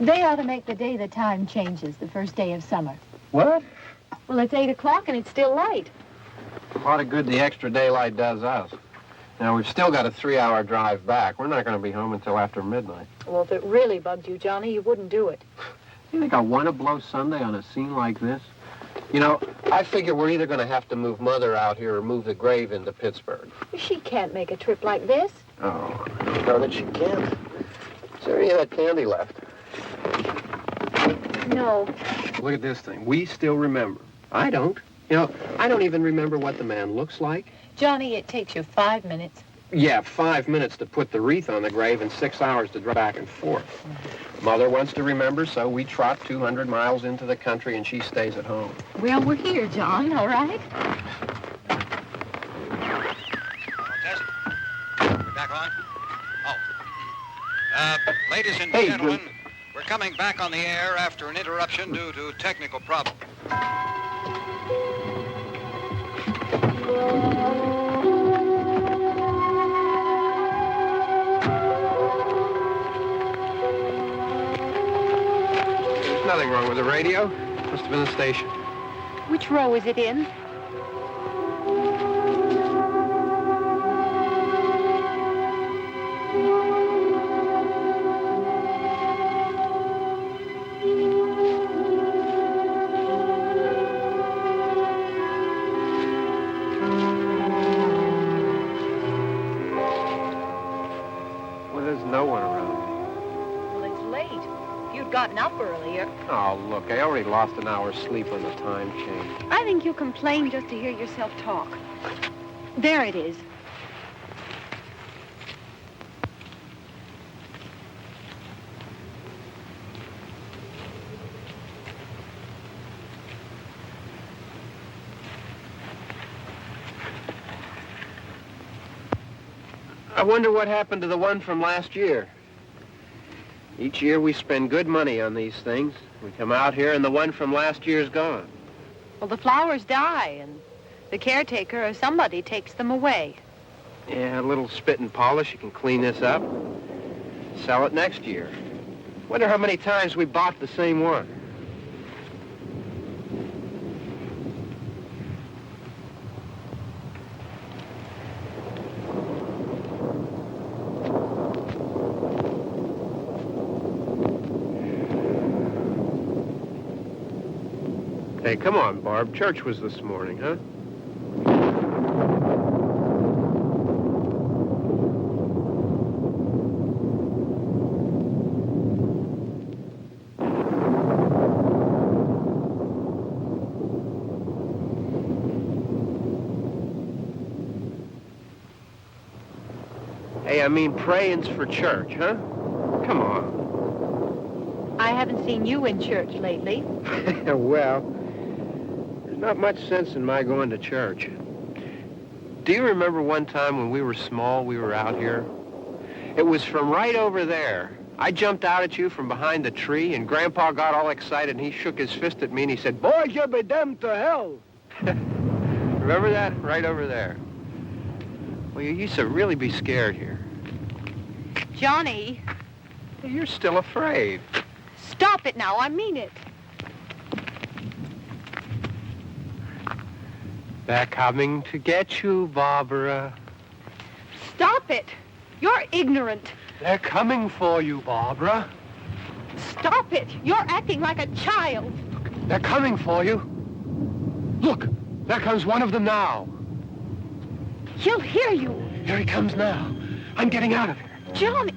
They ought to make the day the time changes, the first day of summer. What? Well, it's 8 o'clock and it's still light. A lot of good the extra daylight does us. Now, we've still got a 3-hour drive back. We're not going to be home until after midnight. Well, if it really bugged you, Johnny, you wouldn't do it. You think I want to blow Sunday on a scene like this? You know, I figure we're either going to have to move Mother out here or move the grave into Pittsburgh. She can't make a trip like this. Oh, I don't know that she can't. Is there any of that candy left? No. Look at this thing. We still remember. I don't. You know, I don't even remember what the man looks like. Johnny, it takes you 5 minutes. Yeah, 5 minutes to put the wreath on the grave and 6 hours to drive back and forth. Mother wants to remember, so we trot 200 miles into the country and she stays at home. Well, we're here, John, all right? Test. We're back on. Ladies and gentlemen, we're coming back on the air after an interruption due to technical problems. There's nothing wrong with the radio. Must have been the station. Which row is it in? Gotten up earlier. Oh, look, I already lost an hour's sleep on the time change. I think you complain just to hear yourself talk. There it is. I wonder what happened to the one from last year. Each year we spend good money on these things. We come out here and the one from last year's gone. Well, the flowers die and the caretaker or somebody takes them away. Yeah, a little spit and polish. You can clean this up. Sell it next year. Wonder how many times we bought the same one. Hey, come on, Barb. Church was this morning, huh? Hey, I mean praying's for church, huh? Come on. I haven't seen you in church lately. Well, not much sense in my going to church. Do you remember one time when we were small, we were out here? It was from right over there. I jumped out at you from behind the tree, and Grandpa got all excited, and he shook his fist at me, and he said, "Boys, you'll be damned to hell." Remember that? Right over there. Well, you used to really be scared here. Johnny. You're still afraid. Stop it now. I mean it. They're coming to get you, Barbara. Stop it. You're ignorant. They're coming for you, Barbara. Stop it. You're acting like a child. Look, they're coming for you. Look, there comes one of them now. He'll hear you. Here he comes now. I'm getting out of here. Johnny.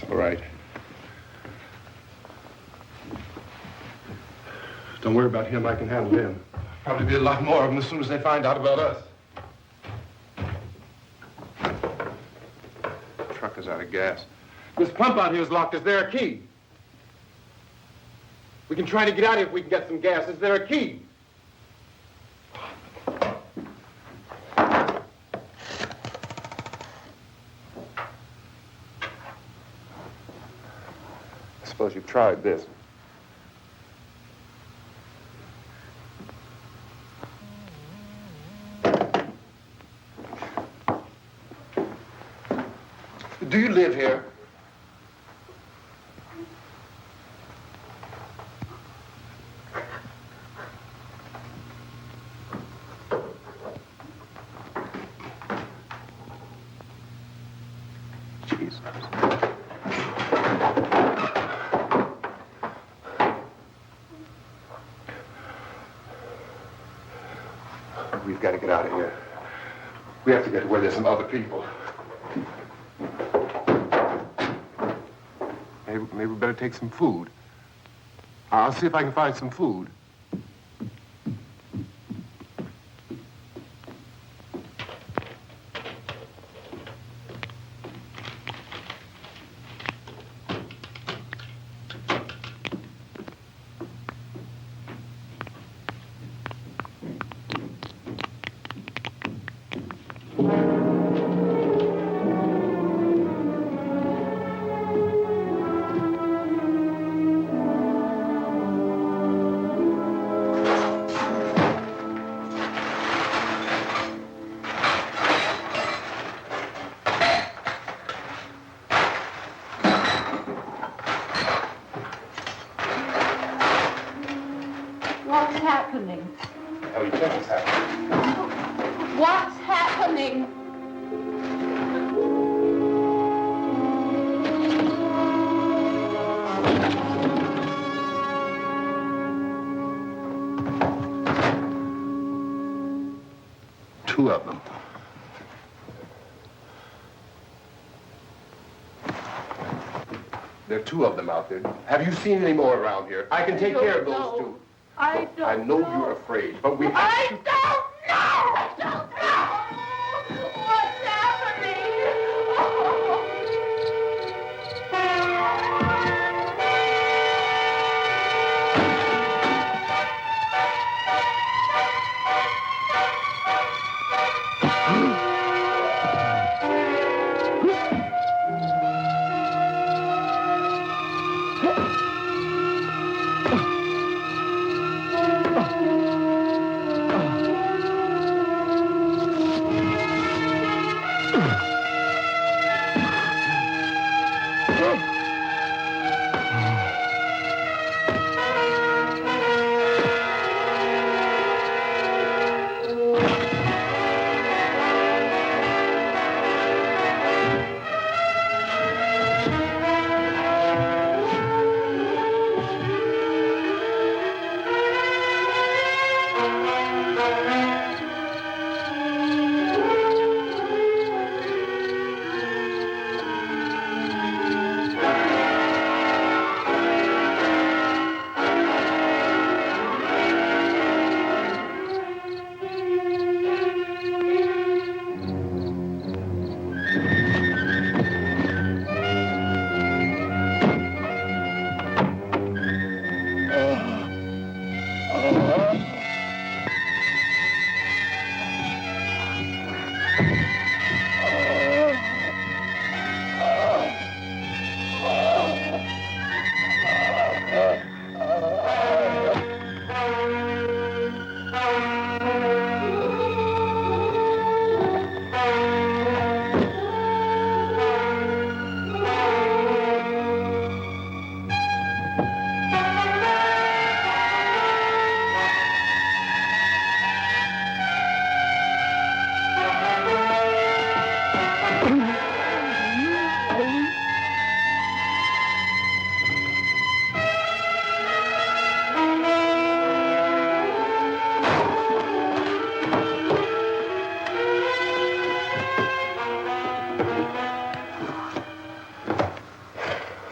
All right. Don't worry about him. I can handle him. Probably be a lot more of them as soon as they find out about us. The truck is out of gas. This pump out here is locked. Is there a key? We can try to get out of here if we can get some gas. Is there a key? I suppose you've tried this. Do you live here? Jesus. We've got to get out of here. We have to get to where there's some other people. Maybe we better take some food. I'll see if I can find some food. What's happening? Two of them. There are two of them out there. Have you seen any more around here? I can take care of those two. I don't I know you're afraid, but we have to... I don't know! I don't know! What's happening?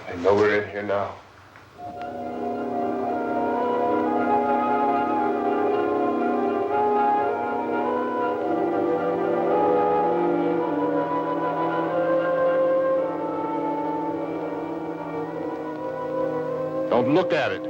I know we're in here now. Don't look at it.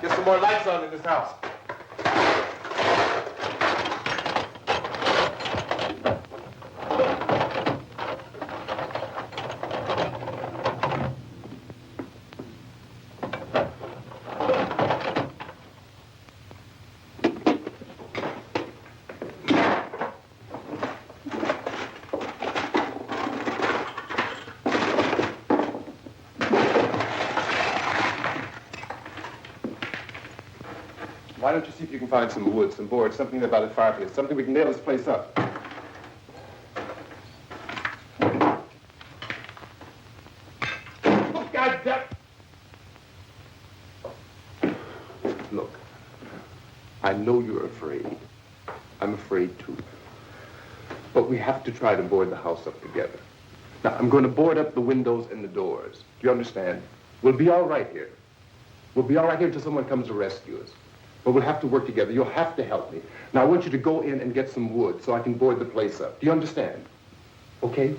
Get some more lights on in this house. Why don't you see if you can find some wood, some boards, something about a fireplace, something we can nail this place up. I know you're afraid. I'm afraid too. But we have to try to board the house up together. Now, I'm going to board up the windows and the doors. Do you understand? We'll be all right here. We'll be all right here until someone comes to rescue us. But we'll have to work together. You'll have to help me. Now, I want you to go in and get some wood so I can board the place up. Do you understand? Okay?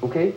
Okay?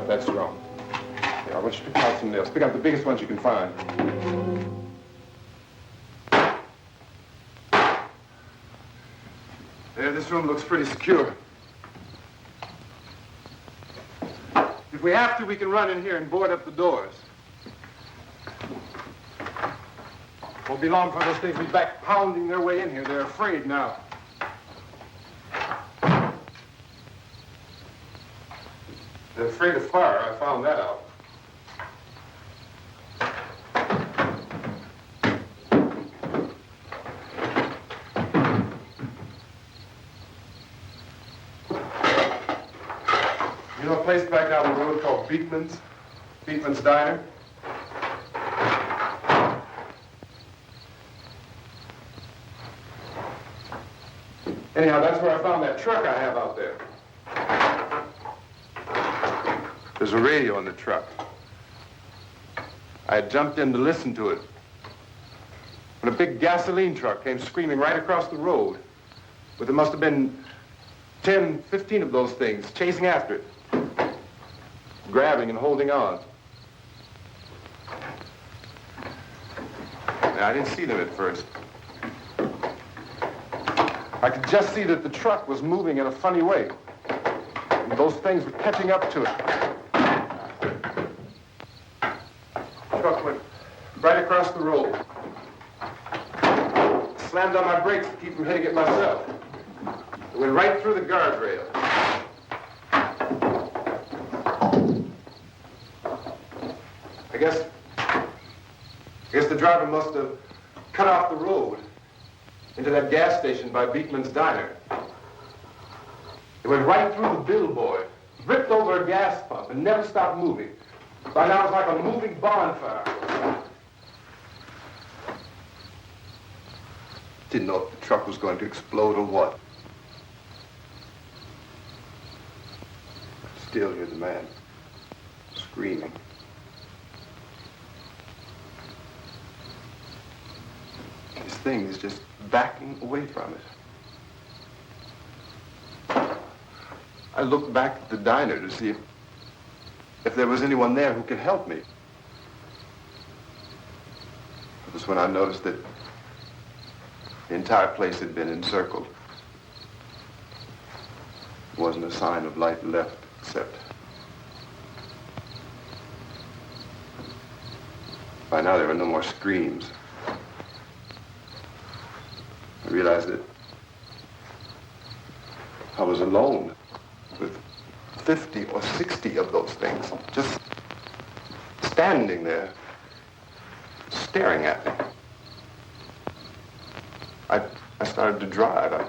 That's wrong. Yeah, I want you to pick out some nails. Pick out the biggest ones you can find. There, this room looks pretty secure. If we have to, we can run in here and board up the doors. Won't be long before those things will be back pounding their way in here. They're afraid now. They're afraid of fire. I found that out. You know a place back down the road called Beekman's? Beekman's Diner? Anyhow, that's where I found that truck I have out there. There's a radio in the truck. I had jumped in to listen to it when a big gasoline truck came screaming right across the road. But there must have been 10, 15 of those things chasing after it, grabbing and holding on. Now, I didn't see them at first. I could just see that the truck was moving in a funny way. And those things were catching up to it. The truck went right across the road. Slammed on my brakes to keep from hitting it myself. It went right through the guardrail. I guess the driver must have cut off the road into that gas station by Beekman's Diner. It went right through the billboard. ripped over a gas pump and never stopped moving. By now it's like a moving bonfire. Didn't know if the truck was going to explode or what. Still hear the man screaming. This thing is just backing away from it. I looked back at the diner to see if there was anyone there who could help me. It was when I noticed that the entire place had been encircled. There wasn't a sign of light left except by now there were no more screams. I realized that I was alone with 50 or 60 of those things, just standing there, staring at me. I started to drive. I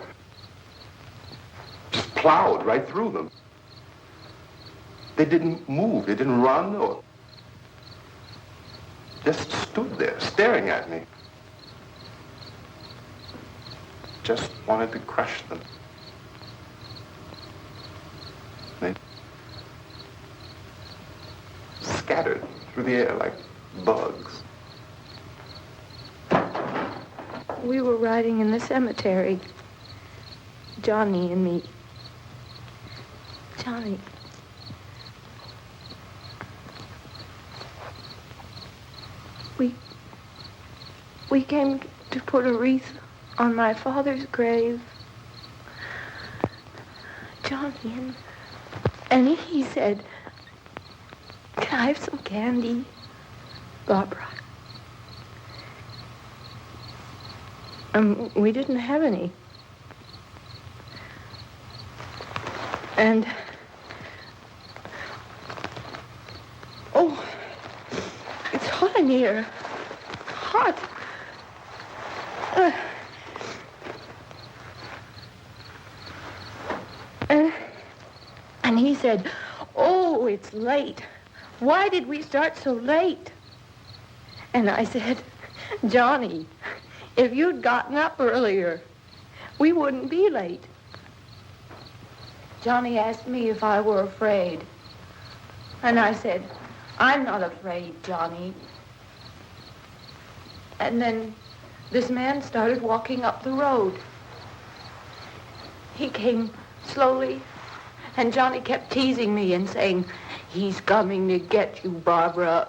just plowed right through them. They didn't move, they didn't run or just stood there, staring at me. Just wanted to crush them. They scattered through the air like bugs. We were riding in the cemetery, Johnny and me. Johnny. We came to put a wreath on my father's grave. Johnny, and he said, "Can I have some candy, Barbara?" We didn't have any. And, oh, it's hot in here. Hot. And he said, "Oh, it's late. Why did we start so late?" And I said, "Johnny, if you'd gotten up earlier, we wouldn't be late." Johnny asked me if I were afraid. And I said, "I'm not afraid, Johnny." And then this man started walking up the road. He came slowly, and Johnny kept teasing me and saying, "He's coming to get you, Barbara."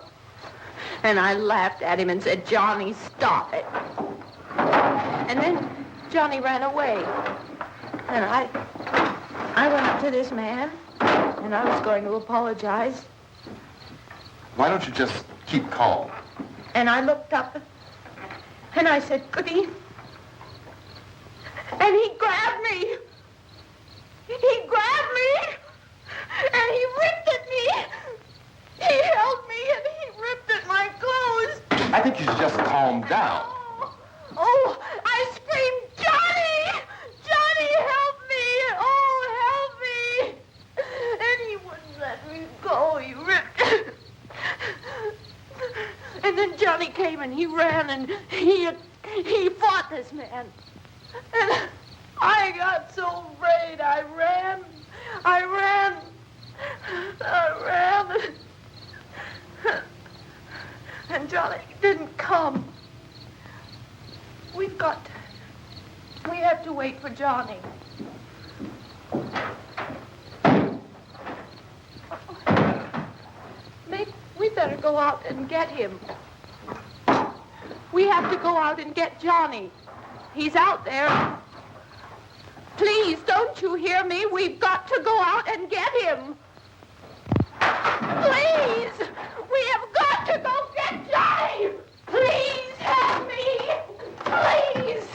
And I laughed at him and said, "Johnny, stop it." And then Johnny ran away. And I went up to this man, and I was going to apologize. Why don't you just keep calm? And I looked up, and I said, "Goody." And he grabbed me. He grabbed me, and he ripped at me. He held me, and he ripped at my clothes. I think you should just calm down. Oh, I screamed, "Johnny! Johnny, help me! Oh, help me!" And he wouldn't let me go. He ripped. And then Johnny came and he ran and he fought this man. And I got so afraid. I ran. And Johnny didn't come. We have to wait for Johnny. We better go out and get him. We have to go out and get Johnny. He's out there. Please, don't you hear me? We've got to go out and get him. Please, we have got to go get Johnny. Please help me. Please.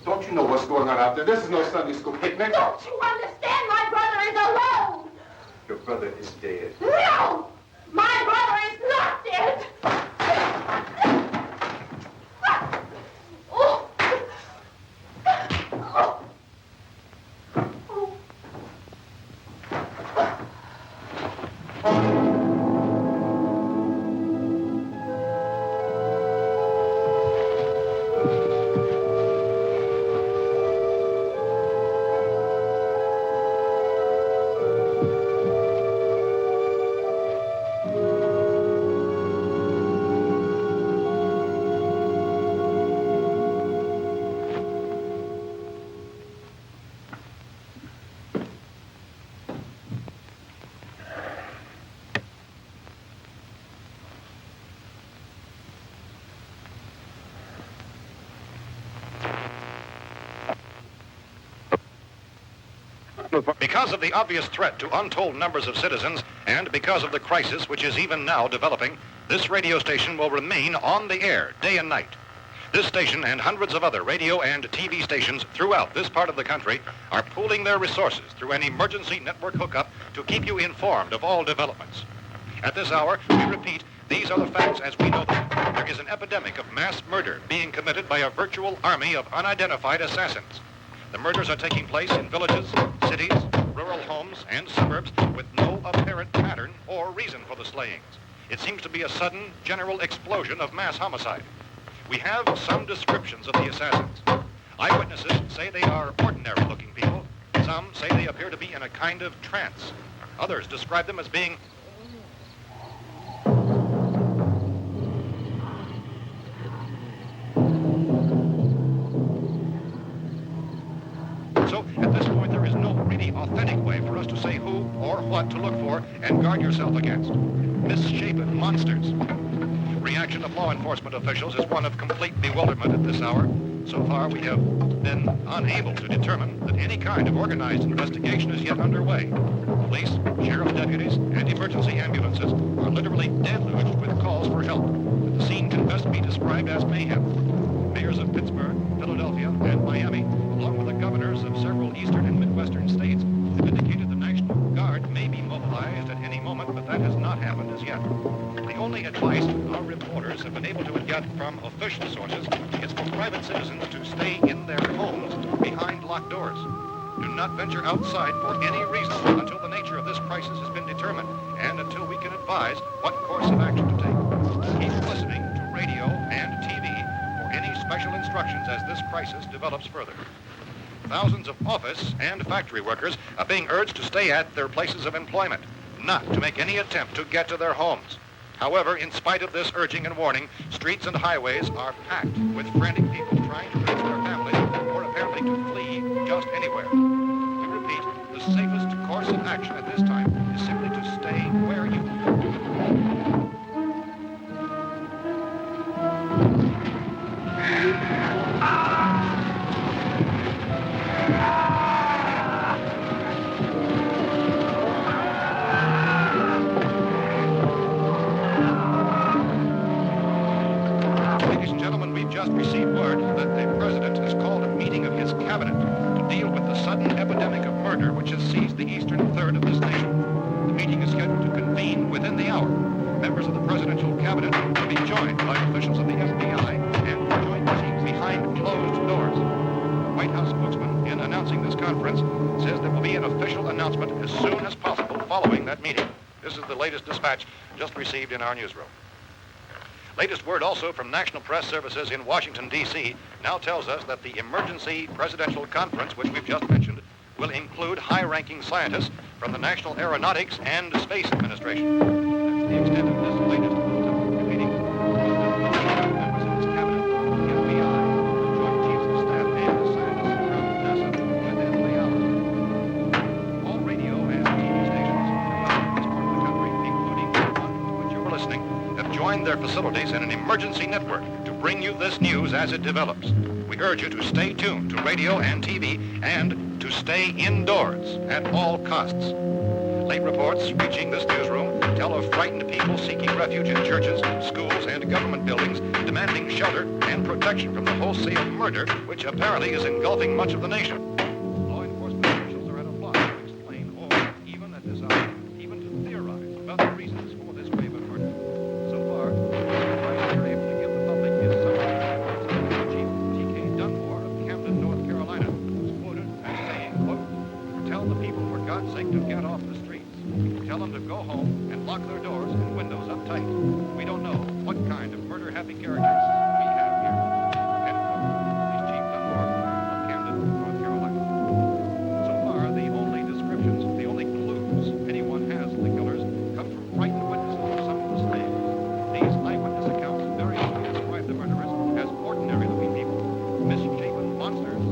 Don't you know what's going on out there? This is no Sunday school picnic. Don't you understand? My brother is alone. Your brother is dead. No! My brother is not dead! Oh. Oh. Because of the obvious threat to untold numbers of citizens and because of the crisis which is even now developing, this radio station will remain on the air day and night. This station and hundreds of other radio and TV stations throughout this part of the country are pooling their resources through an emergency network hookup to keep you informed of all developments. At this hour, we repeat, these are the facts as we know them. There is an epidemic of mass murder being committed by a virtual army of unidentified assassins. The murders are taking place in villages, cities, rural homes, and suburbs with no apparent pattern or reason for the slayings. It seems to be a sudden, general explosion of mass homicide. We have some descriptions of the assassins. Eyewitnesses say they are ordinary-looking people. Some say they appear to be in a kind of trance. Others describe them as being So, at this point, there is no really authentic way for us to say who or what to look for and guard yourself against. Misshapen monsters. Reaction of law enforcement officials is one of complete bewilderment at this hour. So far, we have been unable to determine that any kind of organized investigation is yet underway. Police, sheriff's deputies, and emergency ambulances are literally deluged with calls for help. The scene can best be described as mayhem. Mayors of Pittsburgh, Philadelphia, and Miami, along with the governors of several eastern and midwestern states, have indicated the National Guard may be mobilized at any moment, but that has not happened as yet. The only advice our reporters have been able to get from official sources is for private citizens to stay in their homes behind locked doors. Do not venture outside for any reason until the nature of this crisis has been determined and until we can advise what course of action to take. Keep listening to radio and TV for any special instructions as this crisis develops further. Thousands of office and factory workers are being urged to stay at their places of employment, not to make any attempt to get to their homes. However, in spite of this urging and warning, streets and highways are packed with frantic people trying to reach their families or apparently to flee just anywhere. We repeat, the safest course of action at this time is simply to stay where you just received word that the president has called a meeting of his cabinet to deal with the sudden epidemic of murder which has seized the eastern third of this nation. The meeting is scheduled to convene within the hour. Members of the presidential cabinet will be joined by officials of the FBI and joint teams behind closed doors. The White House spokesman, in announcing this conference, says there will be an official announcement as soon as possible following that meeting. This is the latest dispatch just received in our newsroom. Latest word also from National Press Services in Washington, D.C. now tells us that the emergency presidential conference, which we've just mentioned, will include high-ranking scientists from the National Aeronautics and Space Administration. That's the extent of this latest meeting. Members of his cabinet, the FBI, the Joint Chiefs of Staff, and the scientists from NASA within the hour. All radio and TV stations throughout this part of the country, including the one to which you were listening, have joined their facilities in an emergency network to bring you this news as it develops. We urge you to stay tuned to radio and TV and to stay indoors at all costs. Late reports reaching this newsroom tell of frightened people seeking refuge in churches, schools, and government buildings, demanding shelter and protection from the wholesale murder which apparently is engulfing much of the nation. Law enforcement officials are at a loss to explain or, even at this hour, even to theorize about the reasons for this wave of murder. So far, the advice we're able to give the public is something Chief T.K. Dunmore of Camden, North Carolina, was quoted as saying, quote, "Tell the people for God's sake to get off the streets. Tell them to go home and lock their doors and windows up tight. We don't know what kind of murder-happy characters we have here." End quote. He's Chief Dunmore of Camden, North Carolina. So far, the only descriptions, the only clues anyone has of the killers come from frightened witnesses of some of the slain. These eyewitness accounts variously describe the murderers as ordinary-looking people, misshapen monsters,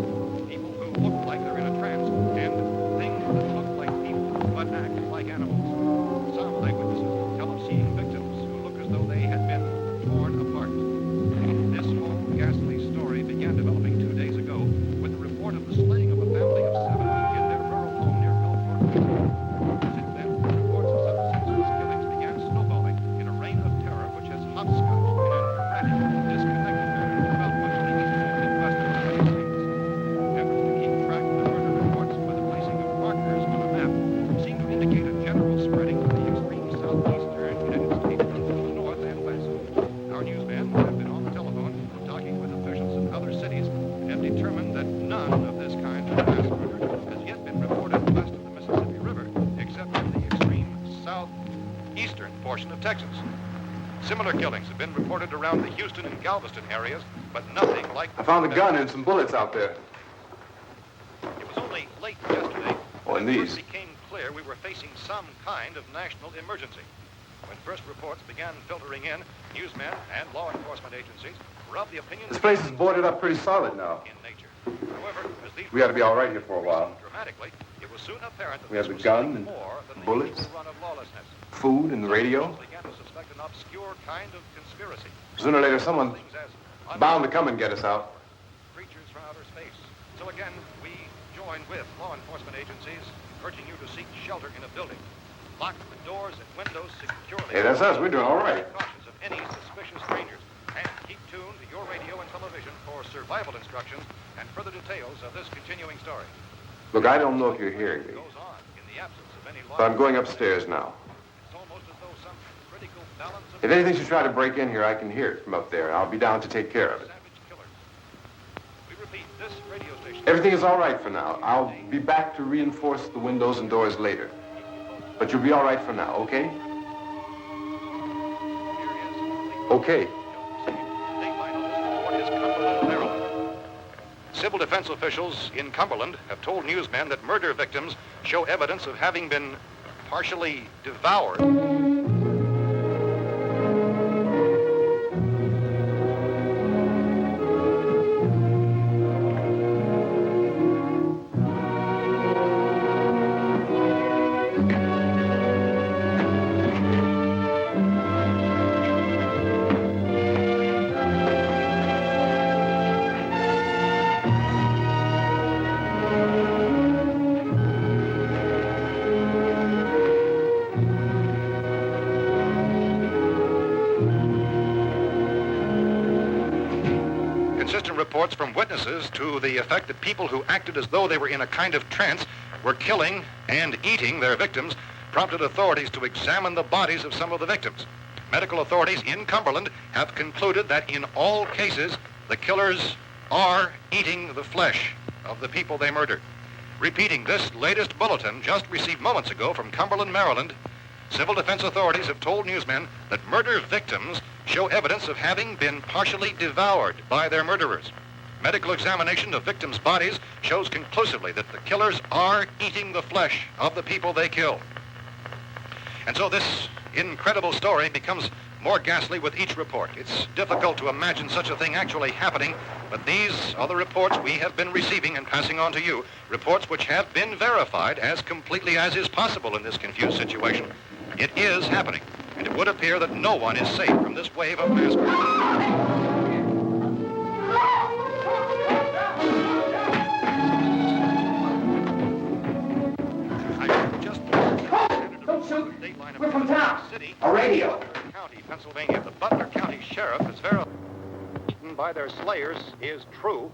people who look like they're in a trance, and things that look like people but act like animals. Some eyewitnesses tell of seeing victims who look as though they had been torn apart. Similar killings have been reported around the Houston and Galveston areas, but nothing like... I found a gun and some bullets out there. It was only late yesterday Oh, and when it these. first became clear we were facing some kind of national emergency. When first reports began filtering in, newsmen and law enforcement agencies were of the opinion... This place is boarded up pretty solid now. ...in nature. However, as these We ought to be all right here for a while. dramatically, it was soon apparent that We have this the was gun something and more than the bullets. usual run of lawlessness. Food and the radio. Some began to suspect an obscure kind of conspiracy. Sooner or later, someone's Things as bound to come and get us out. creatures from outer space. So again, we join with law enforcement agencies, urging you to seek shelter in a building. Lock the doors and windows securely. Hey, that's us. We're doing all right. Cautious of any suspicious strangers. And keep tuned to your radio and television for survival instructions and further details of this continuing story. Look, I don't know if you're hearing me, Goes on in the absence of any law. but I'm going upstairs now. It's almost as though some critical balance of If anything should try to break in here, I can hear it from up there, and I'll be down to take care of it. savage killers. We repeat, this radio station... Everything is all right for now. I'll be back to reinforce the windows and doors later. But you'll be all right for now, okay? Okay. Civil defense officials in Cumberland have told newsmen that murder victims show evidence of having been partially devoured. Consistent reports from witnesses to the effect that people who acted as though they were in a kind of trance were killing and eating their victims prompted authorities to examine the bodies of some of the victims. Medical authorities in Cumberland have concluded that in all cases, the killers are eating the flesh of the people they murdered. Repeating this latest bulletin just received moments ago from Cumberland, Maryland, civil defense authorities have told newsmen that murder victims show evidence of having been partially devoured by their murderers. Medical examination of victims' bodies shows conclusively that the killers are eating the flesh of the people they kill. And so this incredible story becomes more ghastly with each report. It's difficult to imagine such a thing actually happening, but these are the reports we have been receiving and passing on to you, reports which have been verified as completely as is possible in this confused situation. It is happening, and it would appear that no one is safe from this wave of mass murder. Don't shoot! We're from town. A radio. County, Pennsylvania. The Butler County Sheriff has verified by their slayers is true.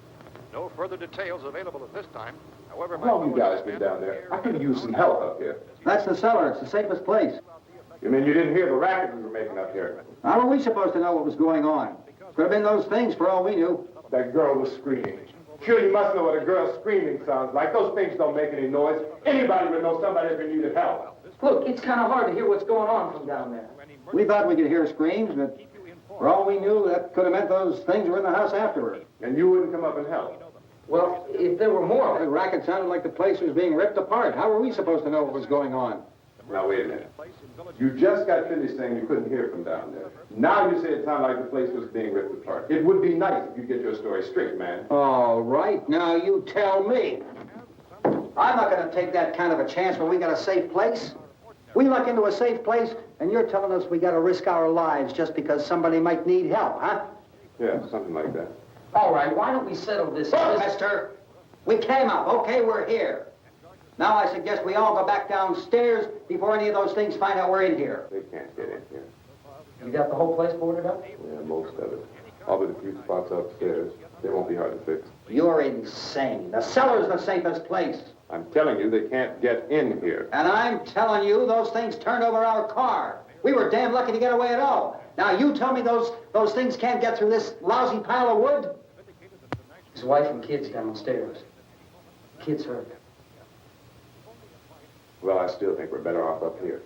No further details available at this time. However, How long you guys been down there? I could use some help up here. That's the cellar. It's the safest place. You mean you didn't hear the racket we were making up here? How are we supposed to know what was going on? Could have been those things for all we knew. That girl was screaming. Sure, you must know what a girl screaming sounds like. Those things don't make any noise. Anybody would know somebody ever needed help. Look, it's kind of hard to hear what's going on from down there. We thought we could hear screams, but for all we knew, that could have meant those things were in the house afterward. And you wouldn't come up and help. Well, if there were more, The racket sounded like the place was being ripped apart. How were we supposed to know what was going on? Now, wait a minute. You just got finished saying you couldn't hear from down there. Now you say it sounded like the place was being ripped apart. It would be nice if you get your story straight, man. All right, now you tell me. I'm not going to take that kind of a chance when we got a safe place. We luck into a safe place, and you're telling us we got to risk our lives just because somebody might need help, huh? Yeah, something like that. all right, why don't we settle this? Look, mister, we came up. Okay, we're here. Now I suggest we all go back downstairs before any of those things find out we're in here. They can't get in here. You got the whole place boarded up? Yeah, most of it. All but a few spots upstairs. They won't be hard to fix. You're insane. The cellar's the safest place. I'm telling you, they can't get in here. And I'm telling you, those things turned over our car. We were damn lucky to get away at all. Now you tell me those things can't get through this lousy pile of wood? His wife and kids downstairs. Kids hurt. Well, I still think we're better off up here.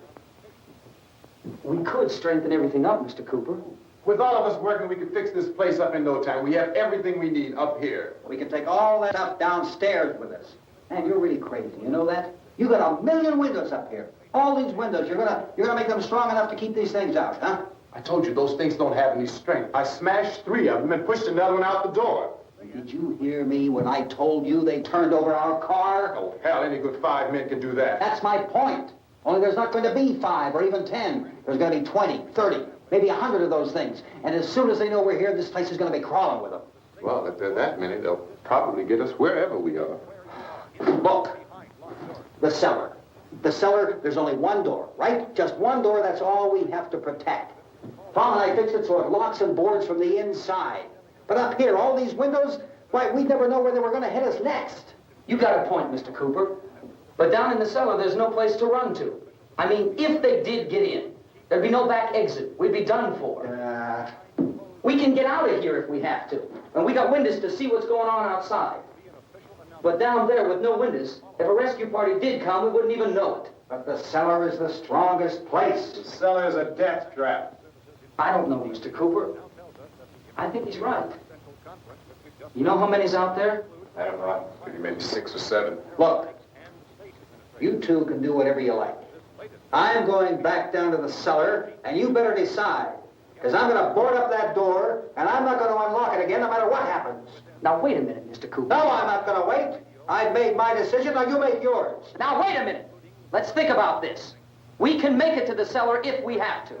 We could strengthen everything up, Mr. Cooper. With all of us working, we could fix this place up in no time. We have everything we need up here. We can take all that stuff downstairs with us. Man, you're really crazy. You know that? You got 1,000,000 windows up here. All these windows, you're gonna make them strong enough to keep these things out, huh? I told you those things don't have any strength. I smashed 3 of them and pushed another one out the door. Did you hear me when I told you they turned over our car? Oh, hell, any good 5 men can do that. That's my point. Only there's not going to be 5 or even 10. There's going to be 20, 30, maybe 100 of those things. And as soon as they know we're here, this place is going to be crawling with them. Well, if there are that many, they'll probably get us wherever we are. Look, the cellar. The cellar, there's only one door, right? Just one door, that's all we have to protect. Tom and I fixed it so it locks and boards from the inside. But up here, all these windows, why, we'd never know where they were going to hit us next. You got a point, Mr. Cooper. But down in the cellar, there's no place to run to. I mean, if they did get in, there'd be no back exit. We'd be done for. We can get out of here if we have to. And we got windows to see what's going on outside. But down there with no windows, if a rescue party did come, we wouldn't even know it. But the cellar is the strongest place. The cellar is a death trap. I don't know, Mr. Cooper. I think he's right. You know how many's out there? I don't know. Maybe 6 or 7. Look, you two can do whatever you like. I'm going back down to the cellar, and you better decide. Because I'm going to board up that door, and I'm not going to unlock it again no matter what happens. Now, wait a minute, Mr. Cooper. No, I'm not going to wait. I've made my decision, now you make yours. Now, wait a minute. Let's think about this. We can make it to the cellar if we have to.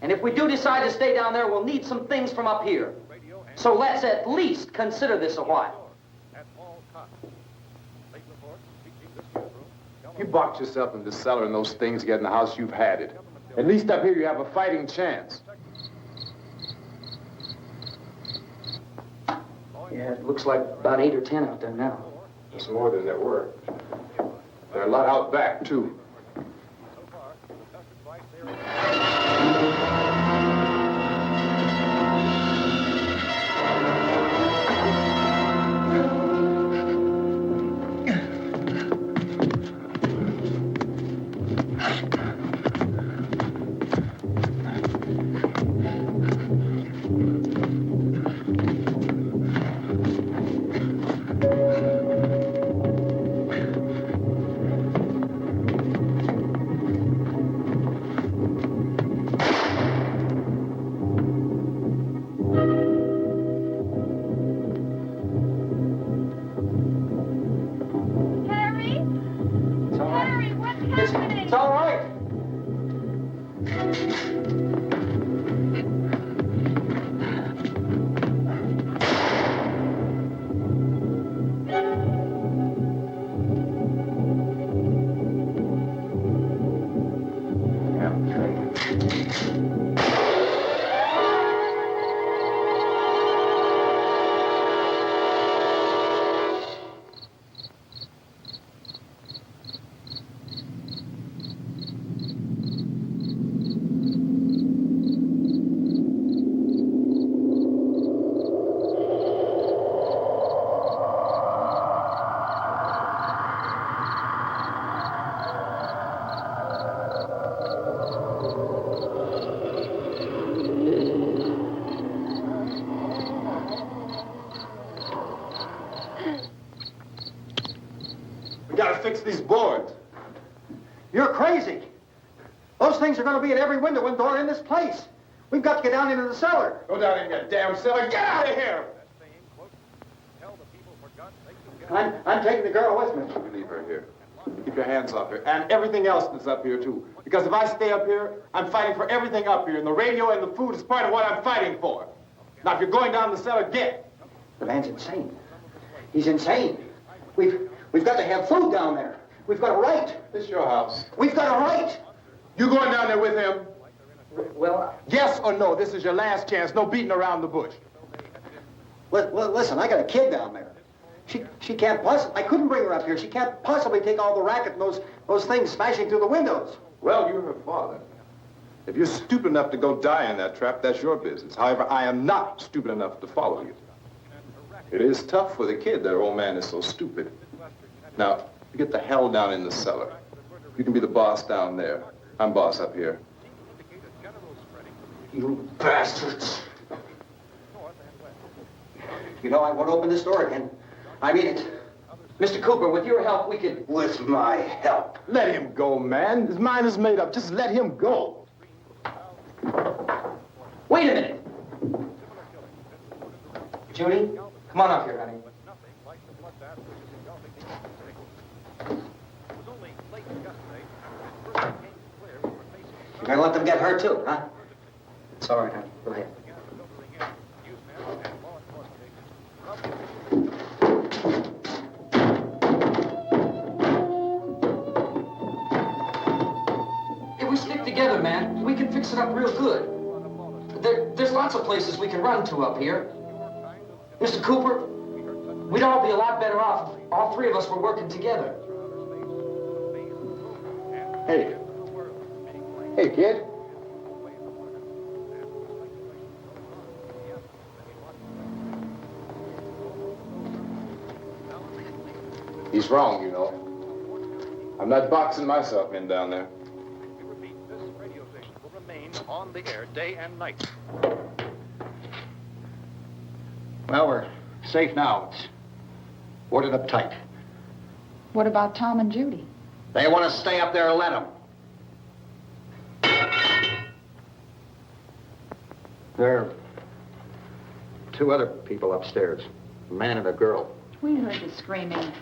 And if we do decide to stay down there, we'll need some things from up here. So let's at least consider this a while. You box yourself in the cellar and those things get in the house, you've had it. At least up here you have a fighting chance. Yeah, it looks like about 8 or 10 out there now. It's more than there were. There are a lot out back, too. It's all right. Fix these boards. You're crazy. Those things are going to be at every window and door in this place. We've got to get down into the cellar. Go down in your damn cellar. Get out of here! I'm taking the girl with me. You leave her here. Keep your hands off her. And everything else that's up here, too. Because if I stay up here, I'm fighting for everything up here. And the radio and the food is part of what I'm fighting for. Now, if you're going down the cellar, get. The man's insane. He's insane. We've got to have food down there. We've got a right. This is your house. We've got a right. You going down there with him? Well, Yes or no? This is your last chance. No beating around the bush. Listen, I got a kid down there. She can't possibly, I couldn't bring her up here. She can't possibly take all the racket and those things smashing through the windows. Well, you're her father. If you're stupid enough to go die in that trap, that's your business. However, I am not stupid enough to follow you. It is tough for the kid that her old man is so stupid. Now, you get the hell down in the cellar. You can be the boss down there. I'm boss up here. You bastards. You know, I won't open this door again. I mean it. Mr. Cooper, with your help, we could... With my help. Let him go, man. His mind is made up. Just let him go. Wait a minute. Judy, come on up here, honey. You're gonna let them get hurt too, huh? It's all right, honey. Go ahead. If we stick together, man, we can fix it up real good. There's lots of places we can run to up here. Mr. Cooper, we'd all be a lot better off if all three of us were working together. Hey. Hey, kid. He's wrong, you know. I'm not boxing myself in down there. We repeat, this radio station will remain on the air day and night. Well, we're safe now. It's boarded up tight. What about Tom and Judy? They want to stay up there, let them. There are two other people upstairs, a man and a girl. We heard the screaming.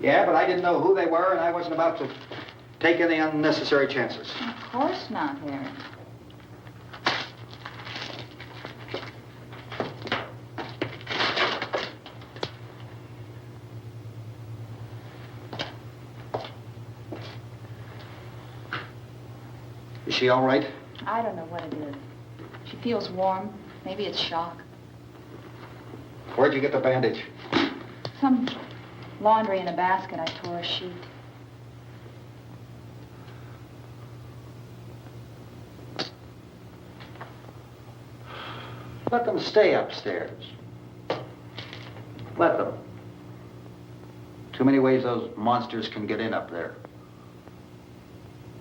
Yeah, but I didn't know who they were, and I wasn't about to take any unnecessary chances. Of course not, Harry. Is she all right? I don't know what it is. She feels warm. Maybe it's shock. Where'd you get the bandage? Some laundry in a basket. I tore a sheet. Let them stay upstairs. Let them. Too many ways those monsters can get in up there.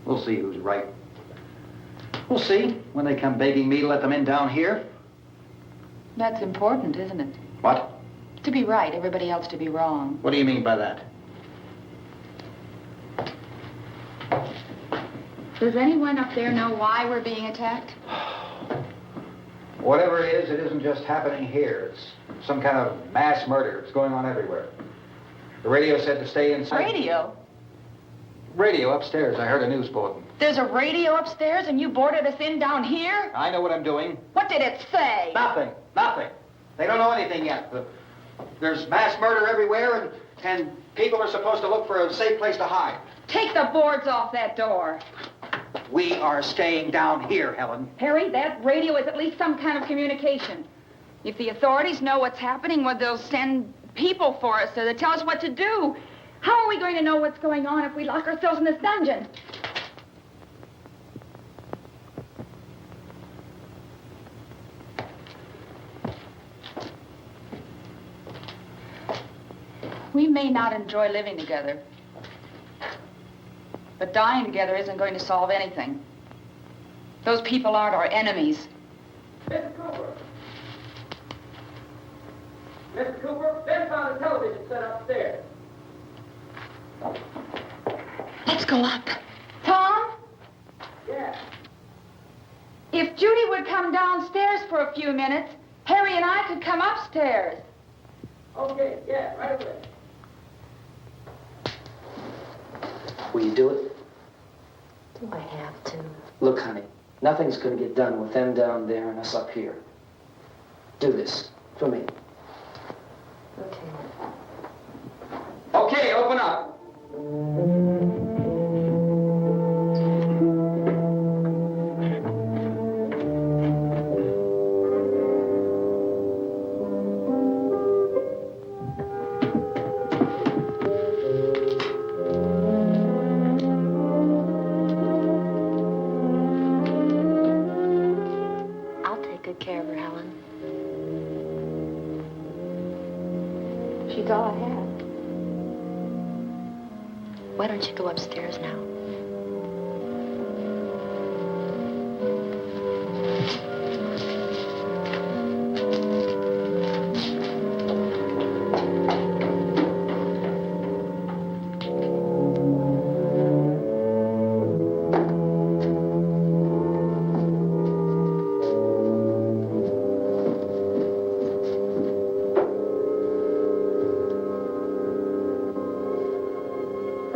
We'll see who's right. We'll see when they come begging me to let them in down here. That's important, isn't it? What? To be right, everybody else to be wrong. What do you mean by that? Does anyone up there know why we're being attacked? Whatever it is, it isn't just happening here. It's some kind of mass murder. It's going on everywhere. The radio said to stay inside. Radio? Radio upstairs. I heard a news bulletin. There's a radio upstairs and you boarded us in down here? I know what I'm doing. What did it say? Nothing. Nothing. They don't know anything yet. There's mass murder everywhere, and people are supposed to look for a safe place to hide. Take the boards off that door. We are staying down here, Helen. Harry, that radio is at least some kind of communication. If the authorities know what's happening, well, they'll send people for us to tell us what to do. How are we going to know what's going on if we lock ourselves in this dungeon? We may not enjoy living together, but dying together isn't going to solve anything. Those people aren't our enemies. Mr. Cooper! Mr. Cooper, Ben found a television set upstairs. Let's go up. Tom? Yeah. If Judy would come downstairs for a few minutes, Harry and I could come upstairs. Okay, yeah, right away. Will you do it? Do I have to? Look, honey, nothing's going to get done with them down there and us up here. Do this for me. Okay. Okay, open up. I'll take good care of her, Helen. She's all I have. Why don't you go upstairs now?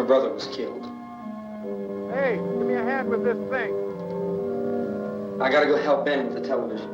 Her brother was killed. Hey, give me a hand with this thing. I gotta go help Ben with the television.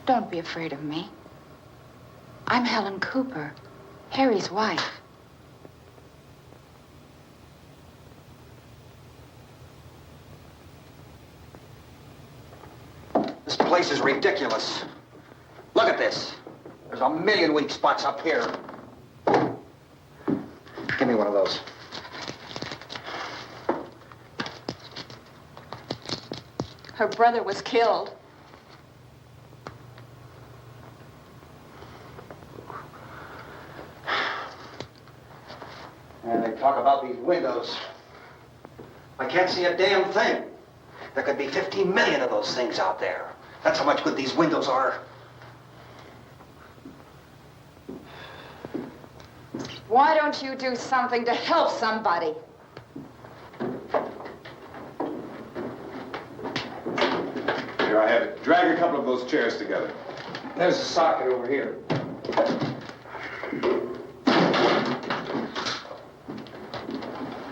Don't be afraid of me. I'm Helen Cooper, Harry's wife. This place is ridiculous. Look at this. There's a million weak spots up here. Give me one of those. Her brother was killed. And they talk about these windows. I can't see a damn thing. There could be 15 million of those things out there. That's how much good these windows are. Why don't you do something to help somebody? Here I have it. Drag a couple of those chairs together. There's a socket over here.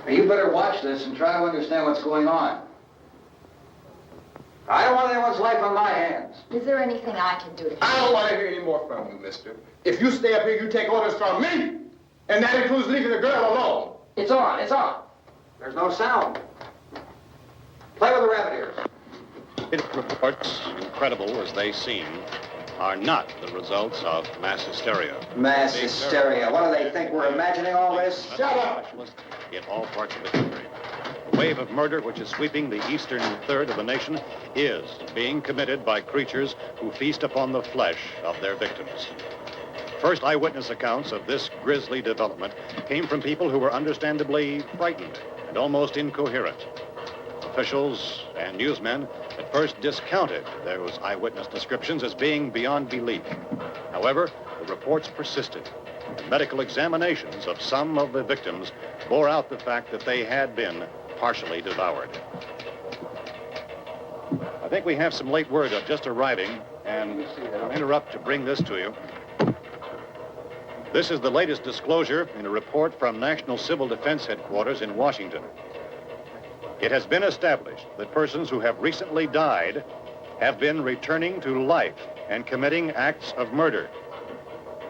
Now, you better watch this and try to understand what's going on. I don't want anyone's life on my hands. Is there anything I can do to help? I don't want to hear any more from you, mister. If you stay up here, you take orders from me. And that includes leaving the girl alone. It's on, it's on. There's no sound. Play with the rabbit ears. Reports, incredible as they seem, are not the results of mass hysteria. Mass hysteria. What do they think? We're imagining all this? Shut up. In all parts of the country. The wave of murder which is sweeping the eastern third of the nation is being committed by creatures who feast upon the flesh of their victims. First eyewitness accounts of this grisly development came from people who were understandably frightened and almost incoherent. Officials and newsmen at first discounted those eyewitness descriptions as being beyond belief. However, the reports persisted. The medical examinations of some of the victims bore out the fact that they had been partially devoured. I think we have some late word just arriving, and I'll interrupt to bring this to you. This is the latest disclosure in a report from National Civil Defense Headquarters in Washington. It has been established that persons who have recently died have been returning to life and committing acts of murder.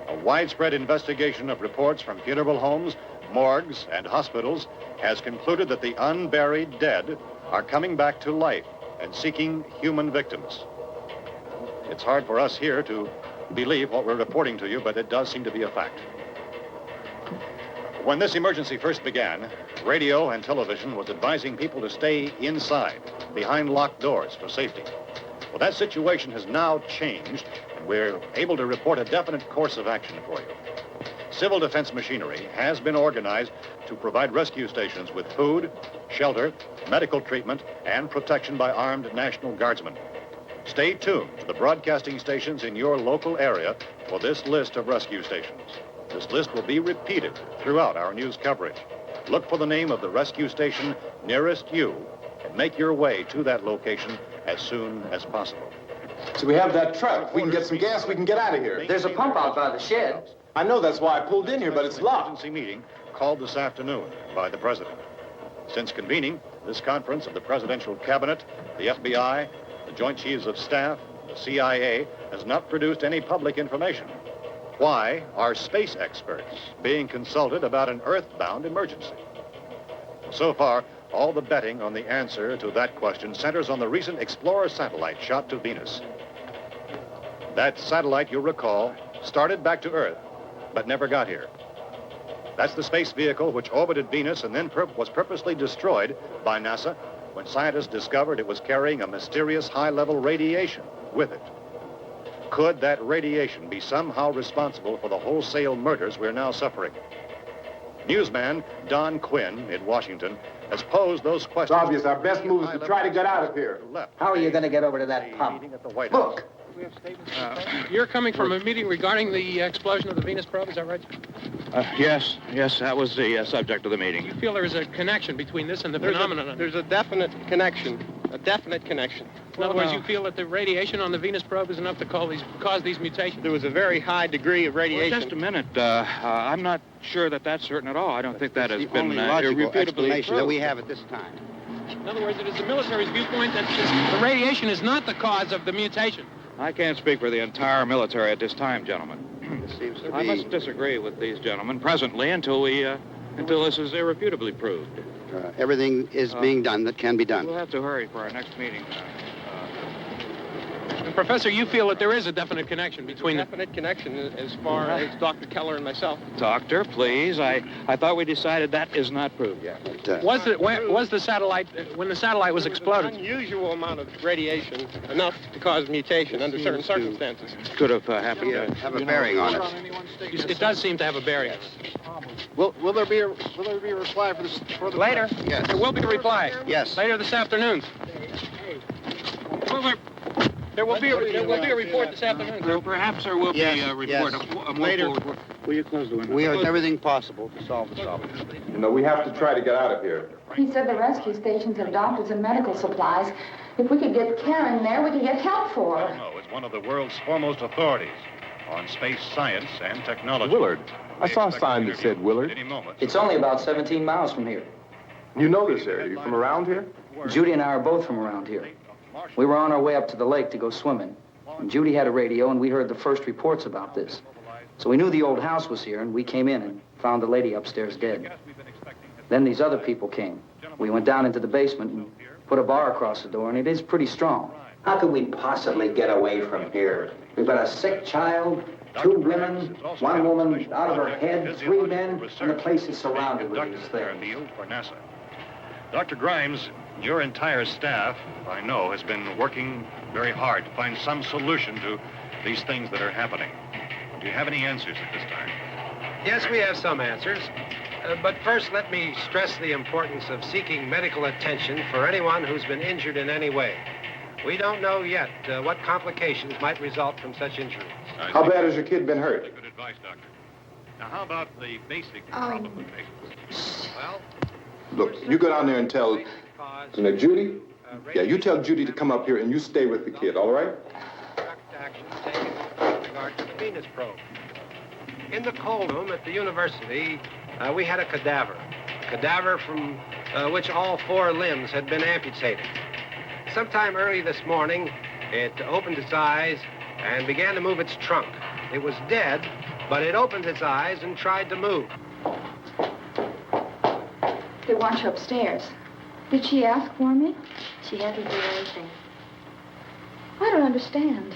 A widespread investigation of reports from funeral homes, morgues, and hospitals has concluded that the unburied dead are coming back to life and seeking human victims. It's hard for us here to believe what we're reporting to you, but it does seem to be a fact. When this emergency first began, radio and television was advising people to stay inside, behind locked doors for safety. Well, that situation has now changed, and we're able to report a definite course of action for you. Civil defense machinery has been organized to provide rescue stations with food, shelter, medical treatment, and protection by armed National Guardsmen. Stay tuned to the broadcasting stations in your local area for this list of rescue stations. This list will be repeated throughout our news coverage. Look for the name of the rescue station nearest you and make your way to that location as soon as possible. So we have that truck. If we can get some gas, we can get out of here. There's a pump out by the shed. I know, that's why I pulled in here, but it's locked. Emergency meeting called this afternoon by the president. Since convening this conference of the presidential cabinet, the FBI, the Joint Chiefs of Staff, the CIA has not produced any public information. Why are space experts being consulted about an earthbound emergency? So far, all the betting on the answer to that question centers on the recent Explorer satellite shot to Venus. That satellite, you'll recall, started back to Earth, but never got here. That's the space vehicle which orbited Venus and then was purposely destroyed by NASA when scientists discovered it was carrying a mysterious high-level radiation with it. Could that radiation be somehow responsible for the wholesale murders we're now suffering? Newsman Don Quinn in Washington has posed those questions. It's obvious our best move is to try to get out of here. How are you going to get over to that pump? Look! You're coming from a meeting regarding the explosion of the Venus probe, is that right? Yes, that was the subject of the meeting. You feel there is a connection between this and the phenomenon? There's a definite connection. In other words, you feel that the radiation on the Venus probe is enough to cause these mutations? There was a very high degree of radiation. Well, just a minute. I'm not sure that that's certain at all. I don't think that has been only logical irrefutably explanation that proved. we have at this time. In other words, it is the military's viewpoint that the radiation is not the cause of the mutation. I can't speak for the entire military at this time, gentlemen. It seems to I be... must disagree with these gentlemen presently until this is irrefutably proved. everything is being done that can be done. We'll have to hurry for our next meeting. Professor, you feel that there is a definite connection between a definite connection as far as Dr. Keller and myself. Doctor, please. I thought we decided that is not proved yet. Was the satellite, when the satellite was exploded? An unusual amount of radiation, enough to cause mutation under certain circumstances. Could have happened. Have a bearing on it. It does seem to have a bearing. Will there be a reply for the later? Yes. There will be a reply. Yes. Later this afternoon. There will be a report this afternoon. Well, perhaps there will be a report. Yes. Later. Will you close the window? We are everything possible to solve the problem. You know, we have to try to get out of here. He said the rescue stations have doctors and medical supplies. If we could get care in there, we could get help for her. No, it's one of the world's foremost authorities on space science and technology. Willard. I saw a sign that said Willard. Any moment. It's only about 17 miles from here. You know this area. You from around here? Judy and I are both from around here. We were on our way up to the lake to go swimming. And Judy had a radio, and we heard the first reports about this. So we knew the old house was here, and we came in and found the lady upstairs dead. Then these other people came. We went down into the basement and put a bar across the door, and it is pretty strong. How could we possibly get away from here? We've got a sick child, 2 women, 1 woman out of her head, 3 men, and the place is surrounded with these things. For NASA. Dr. Grimes, your entire staff, I know, has been working very hard to find some solution to these things that are happening. Do you have any answers at this time? Yes, we have some answers. But first, let me stress the importance of seeking medical attention for anyone who's been injured in any way. We don't know yet what complications might result from such injuries. How bad has your kid been hurt? Good advice, Doctor. Now, how about the basic probability? Well, Look, you go down there and tell, Judy? Yeah, you tell Judy to come up here and you stay with the kid, all right? direct action taken with regard to the Venus probe. In the cold room at the university, we had a cadaver from which all 4 limbs had been amputated. Sometime early this morning, it opened its eyes and began to move its trunk. It was dead, but it opened its eyes and tried to move. They want you upstairs. Did she ask for me? She hasn't done anything. I don't understand.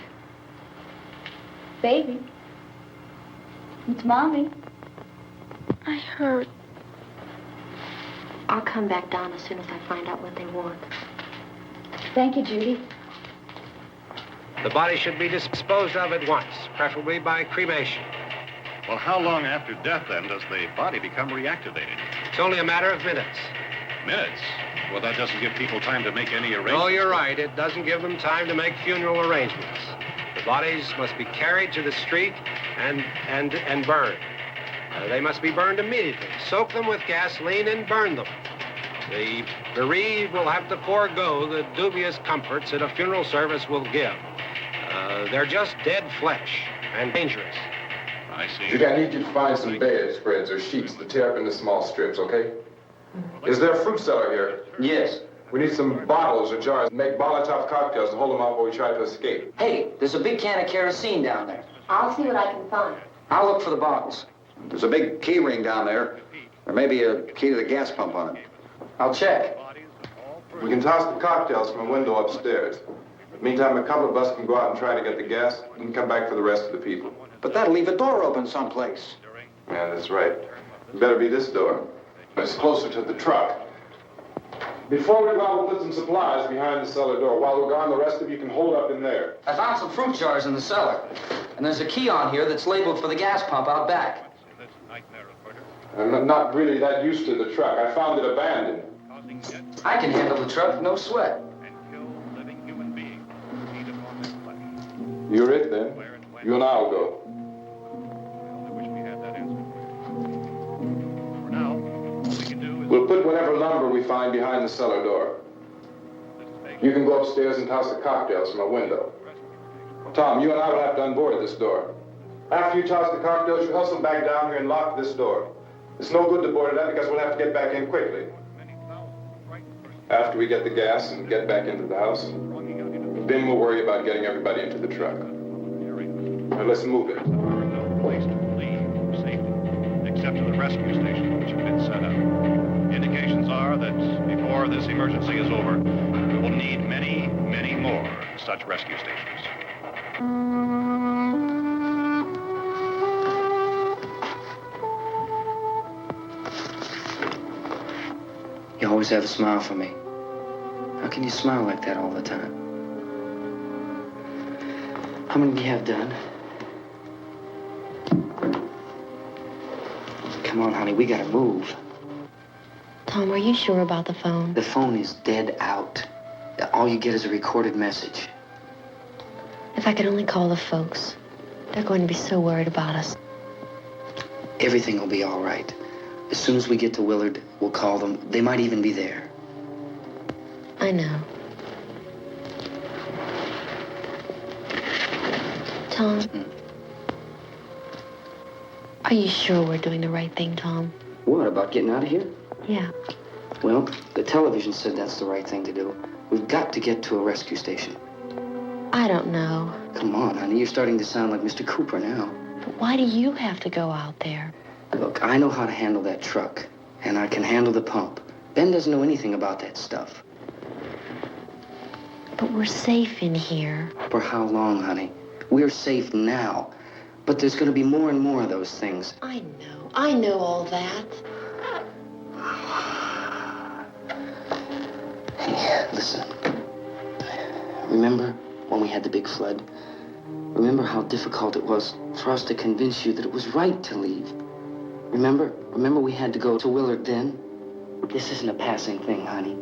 Baby. It's Mommy. I heard. I'll come back down as soon as I find out what they want. Thank you, Judy. The body should be disposed of at once, preferably by cremation. Well, how long after death, then, does the body become reactivated? It's only a matter of minutes. Minutes? Well, that doesn't give people time to make any arrangements. No, you're right. It doesn't give them time to make funeral arrangements. The bodies must be carried to the street and burned. They must be burned immediately. Soak them with gasoline and burn them. The bereaved will have to forego the dubious comforts that a funeral service will give. They're just dead flesh and dangerous. I see. Judy, I need you to find some bedspreads or sheets to tear up into small strips, okay? Is there a fruit cellar here? Yes. We need some bottles or jars. Make Molotov cocktails to hold them out while we try to escape. Hey, there's a big can of kerosene down there. I'll see what I can find. I'll look for the bottles. There's a big key ring down there. There may be a key to the gas pump on it. I'll check. We can toss the cocktails from a window upstairs. Meantime, a couple of us can go out and try to get the gas and come back for the rest of the people. But that'll leave a door open someplace. Yeah, that's right. Better be this door. It's closer to the truck. Before we go out, we'll put some supplies behind the cellar door. While we're gone, the rest of you can hold up in there. I found some fruit jars in the cellar. And there's a key on here that's labeled for the gas pump out back. I'm not really that used to the truck. I found it abandoned. I can handle the truck, no sweat. You're it, then. You and I'll go. We'll put whatever lumber we find behind the cellar door. You can go upstairs and toss the cocktails from a window. Tom, you and I will have to unboard this door. After you toss the cocktails, you hustle back down here and lock this door. It's no good to board it up because we'll have to get back in quickly. After we get the gas and get back into the house, then we'll worry about getting everybody into the truck. Now let's move it. No place to leave safely, except to the rescue station, which have been set up. Indications are that before this emergency is over, we will need many, many more such rescue stations. You always have a smile for me. How can you smile like that all the time? How many do you have done? Come on, honey, we gotta move. Tom, are you sure about the phone? The phone is dead out. All you get is a recorded message. If I could only call the folks. They're going to be so worried about us. Everything will be all right. As soon as we get to Willard, we'll call them. They might even be there. I know. Tom? Are you sure we're doing the right thing, Tom? What, about getting out of here? Yeah. Well, the television said that's the right thing to do. We've got to get to a rescue station. I don't know. Come on, honey, you're starting to sound like Mr. Cooper now. But why do you have to go out there? Look, I know how to handle that truck, and I can handle the pump. Ben doesn't know anything about that stuff. But we're safe in here. For how long, honey? We're safe now. But there's going to be more and more of those things. I know all that. Hey, listen. Remember when we had the big flood? Remember how difficult it was for us to convince you that it was right to leave? Remember we had to go to Willard then? This isn't a passing thing, honey.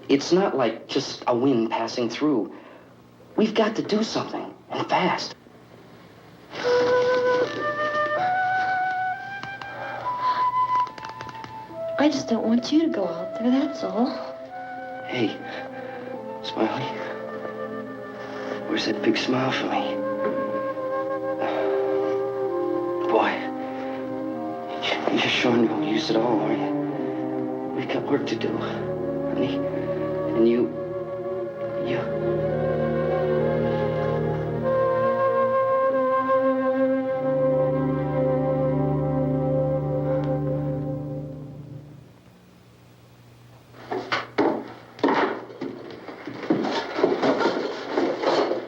It's not like just a wind passing through. We've got to do something, and fast. I just don't want you to go out there, that's all. Hey, Smiley. Where's that big smile for me? Boy, you're sure you won't use it all, are you? We've got work to do, honey. And you...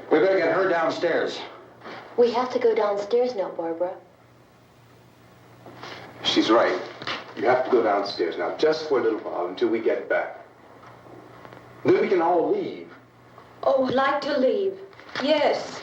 We better get her downstairs. We have to go downstairs now, Barbara. She's right. You have to go downstairs now, just for a little while, until we get back. Then we can all leave. Oh, I'd like to leave. Yes.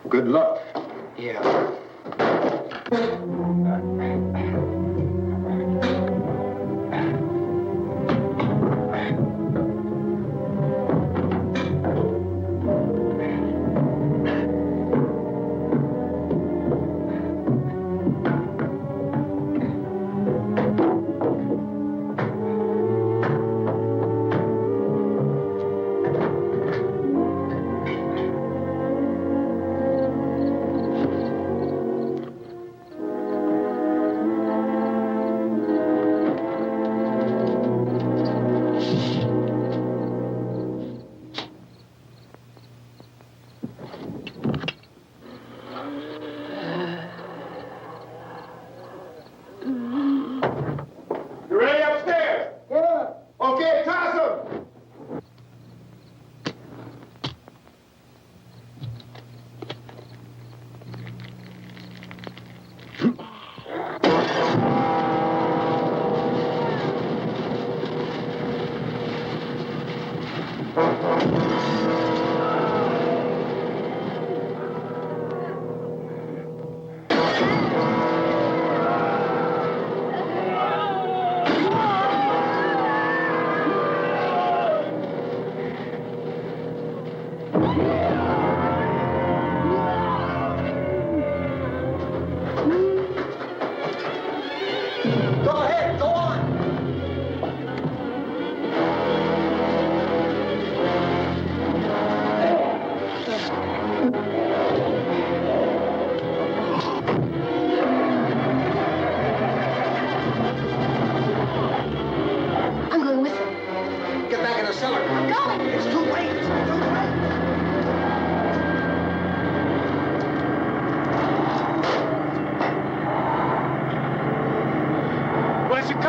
Good luck. Yeah.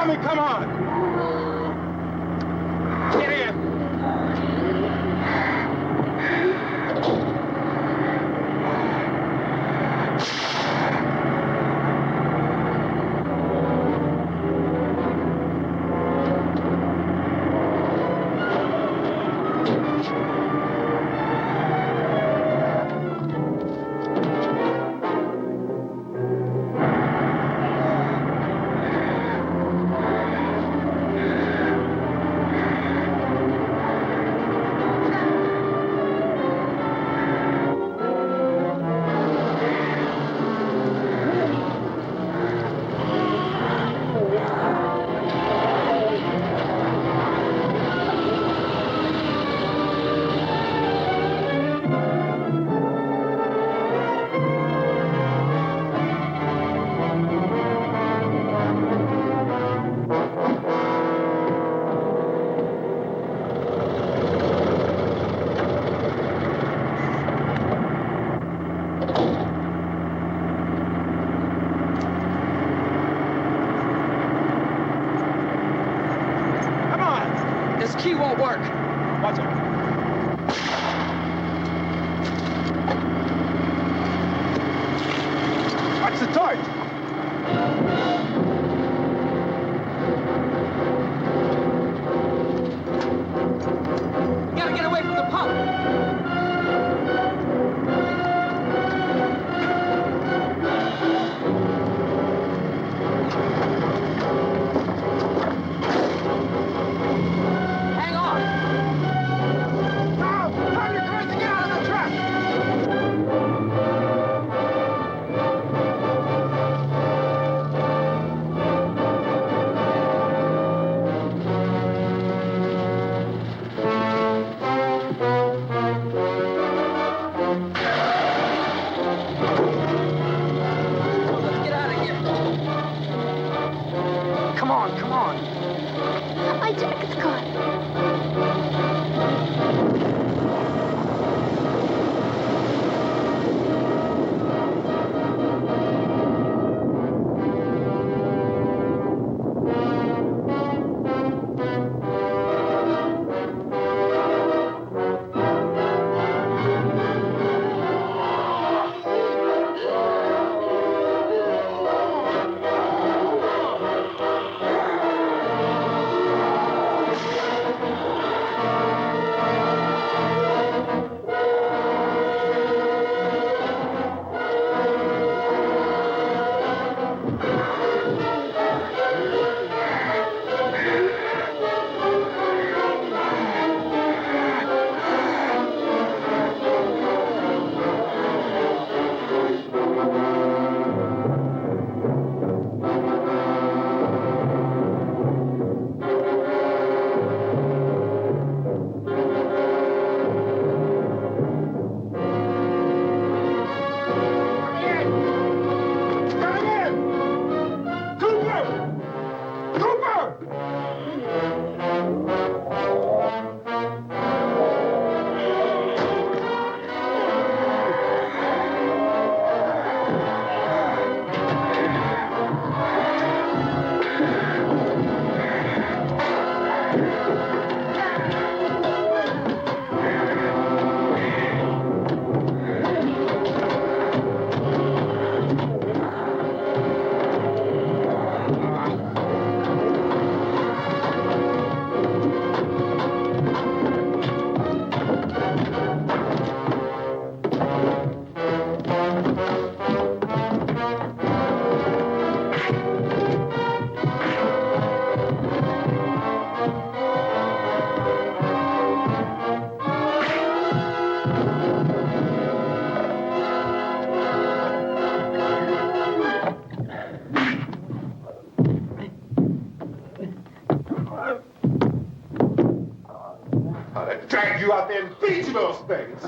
Tommy, come on! Get in! This key won't work. Watch it. Watch the torch. You gotta get away from the pump. Hang on. Tom, you're going to get out of the truck. Let's get out of here. Come on, come on. My jacket's caught. I'd drag you out there and feed you those things.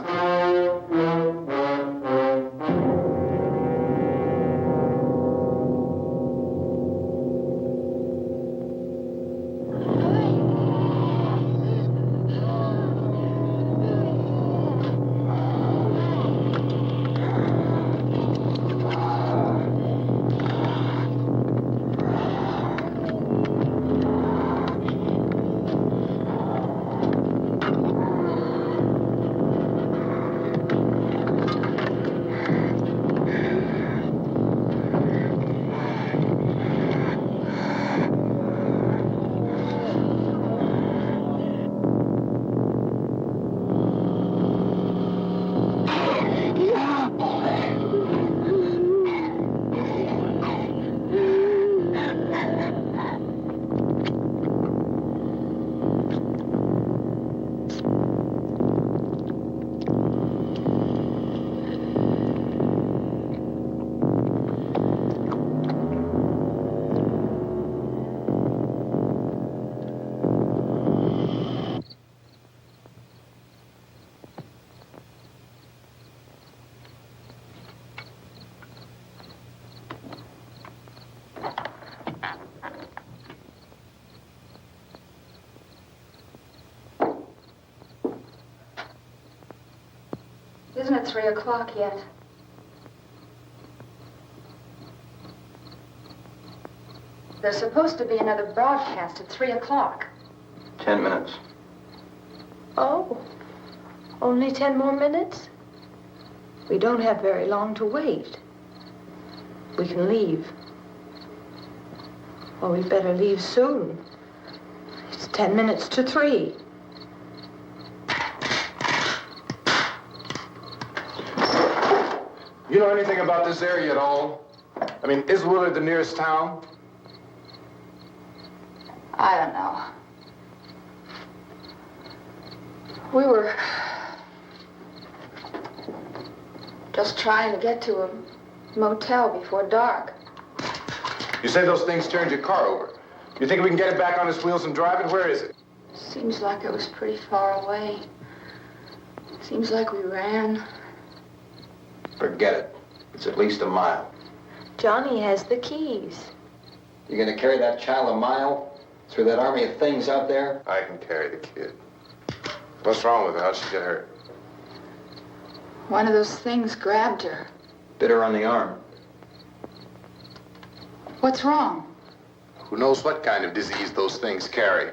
isn't at 3 o'clock yet. There's supposed to be another broadcast at 3 o'clock. 10 minutes. Oh, only 10 more minutes? We don't have very long to wait. We can leave. Well, we'd better leave soon. It's 10 minutes to 3. You know anything about this area at all? I mean, is Willard the nearest town? I don't know. We were just trying to get to a motel before dark. You say those things turned your car over. You think we can get it back on its wheels and drive it? Where is it? Seems like it was pretty far away. Seems like we ran. Forget it. It's at least a mile. Johnny has the keys. You gonna carry that child a mile through that army of things out there? I can carry the kid. What's wrong with her? How'd she get hurt? One of those things grabbed her. Bit her on the arm. What's wrong? Who knows what kind of disease those things carry?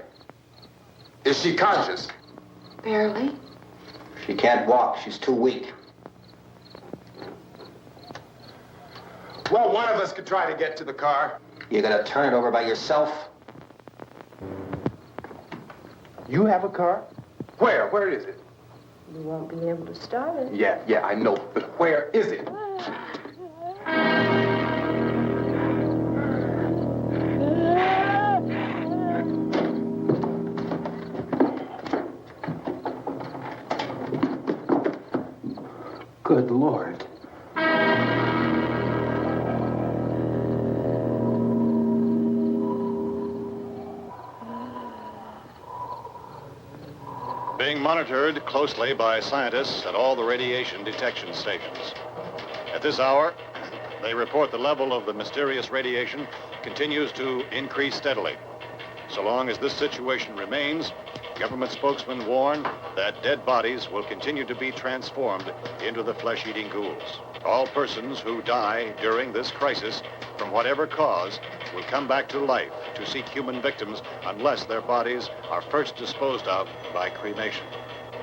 Is she conscious? Barely. She can't walk. She's too weak. Well, one of us could try to get to the car. You gonna turn it over by yourself? You have a car? Where? Where is it? You won't be able to start it. Yeah, I know. But where is it? Good Lord. Being monitored closely by scientists at all the radiation detection stations. At this hour, they report the level of the mysterious radiation continues to increase steadily. So long as this situation remains, government spokesmen warn that dead bodies will continue to be transformed into the flesh-eating ghouls. All persons who die during this crisis, from whatever cause, will come back to life to seek human victims unless their bodies are first disposed of by cremation.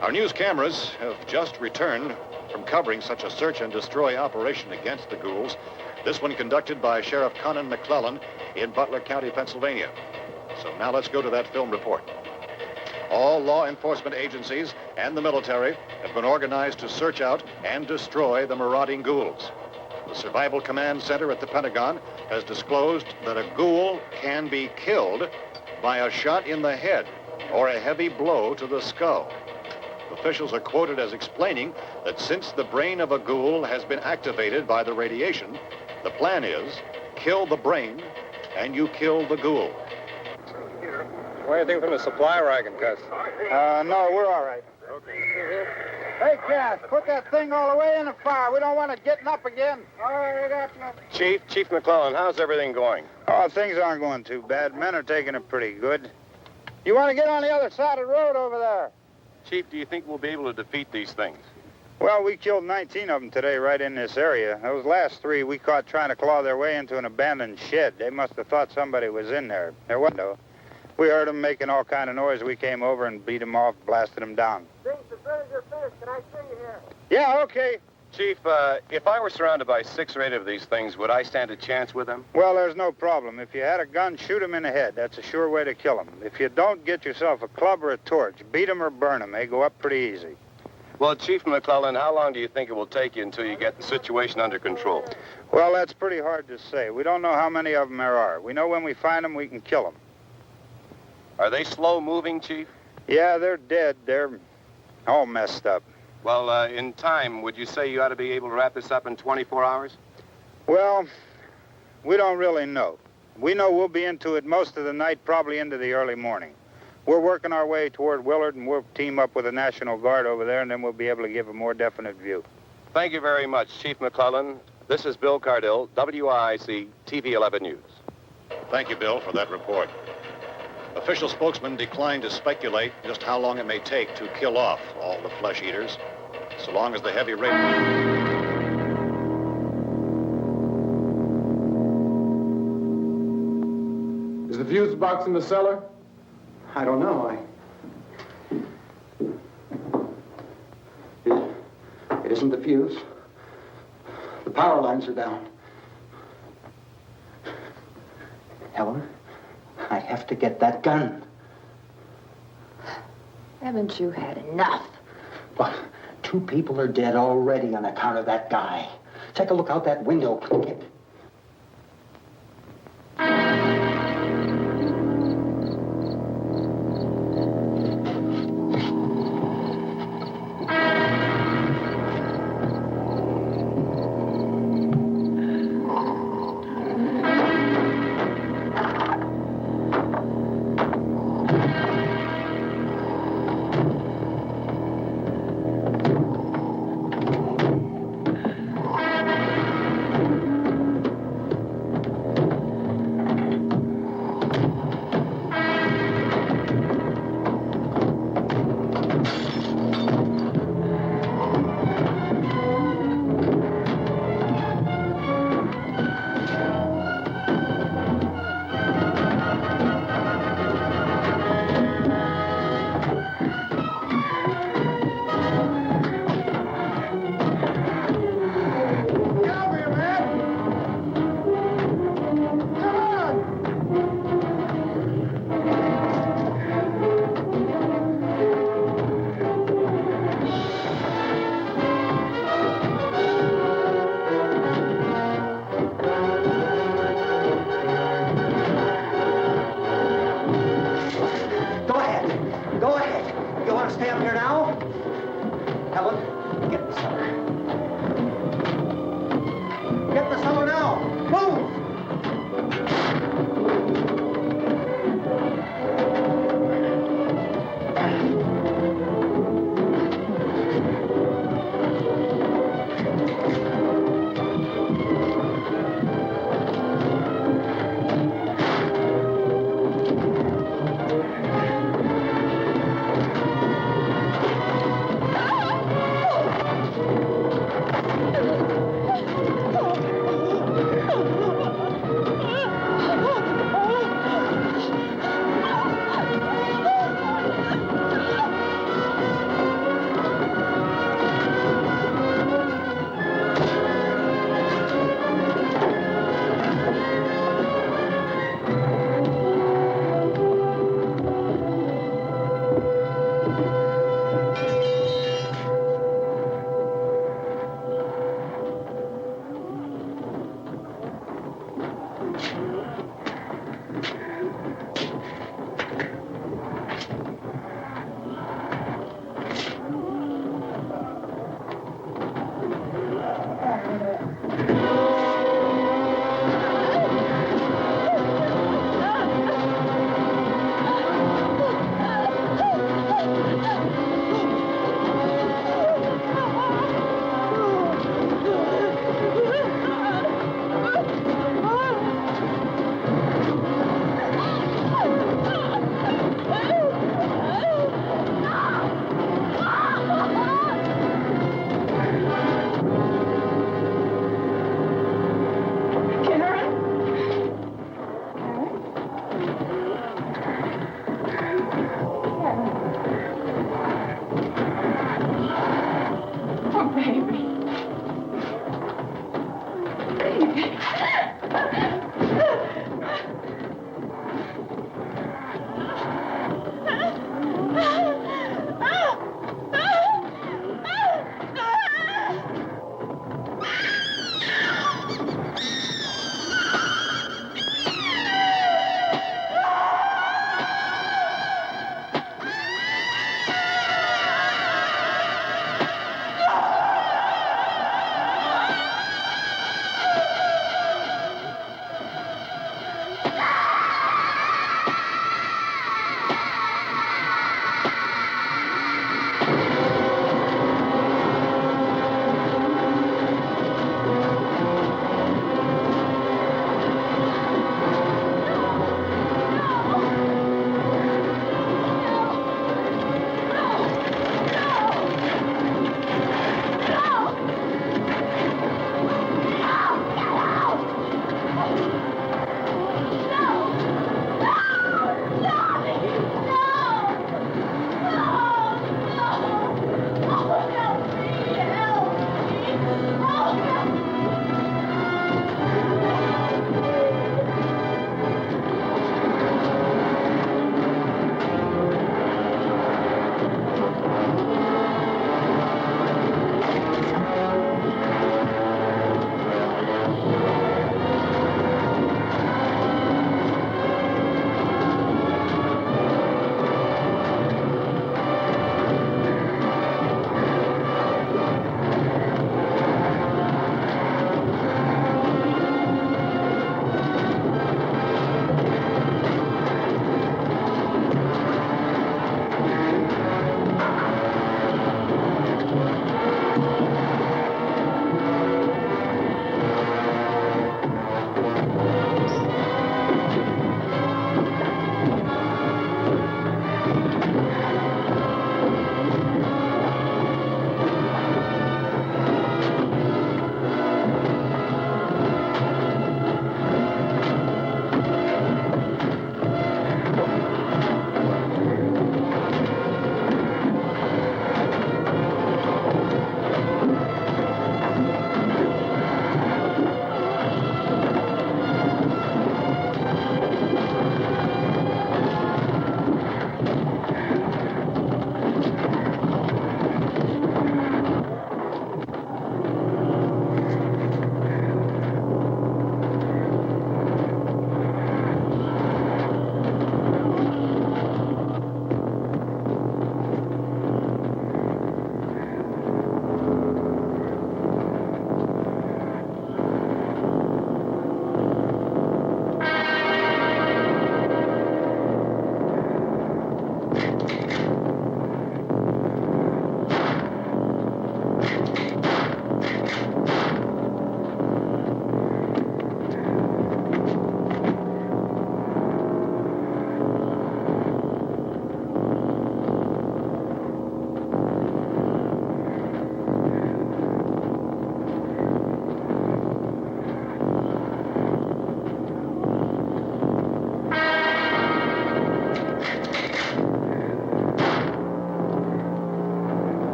Our news cameras have just returned from covering such a search and destroy operation against the ghouls, this one conducted by Sheriff Conan McClellan in Butler County, Pennsylvania. So now let's go to that film report. All law enforcement agencies and the military have been organized to search out and destroy the marauding ghouls. The Survival Command Center at the Pentagon has disclosed that a ghoul can be killed by a shot in the head or a heavy blow to the skull. Officials are quoted as explaining that since the brain of a ghoul has been activated by the radiation, the plan is kill the brain and you kill the ghoul. What do you think from the supply wagon, Gus? No, we're all right. Hey, Cass, put that thing all the way in the fire. We don't want it getting up again. All right, Chief McClellan, how's everything going? Oh, things aren't going too bad. Men are taking it pretty good. You want to get on the other side of the road over there? Chief, do you think we'll be able to defeat these things? Well, we killed 19 of them today right in this area. Those last 3 we caught trying to claw their way into an abandoned shed. They must have thought somebody was in there. Their window. We heard them making all kind of noise. We came over and beat them off, blasted them down. Chief, the vinegar fish. Can I see you here? Yeah, okay. Chief, if I were surrounded by 6 or 8 of these things, would I stand a chance with them? Well, there's no problem. If you had a gun, shoot them in the head. That's a sure way to kill them. If you don't, get yourself a club or a torch. Beat them or burn them. They go up pretty easy. Well, Chief McClellan, how long do you think it will take you until you get the situation under control? Well, that's pretty hard to say. We don't know how many of them there are. We know when we find them, we can kill them. Are they slow-moving, Chief? Yeah, they're dead. They're all messed up. Well, in time, would you say you ought to be able to wrap this up in 24 hours? Well, we don't really know. We know we'll be into it most of the night, probably into the early morning. We're working our way toward Willard, and we'll team up with the National Guard over there, and then we'll be able to give a more definite view. Thank you very much, Chief McClellan. This is Bill Cardill, WIC TV 11 News. Thank you, Bill, for that report. Official spokesmen declined to speculate just how long it may take to kill off all the flesh eaters. so long as the heavy rain... Is the fuse box in the cellar? I don't know. It isn't the fuse. The power lines are down. Helen, I have to get that gun. Haven't you had enough? But 2 people are dead already on account of that guy. Take a look out that window.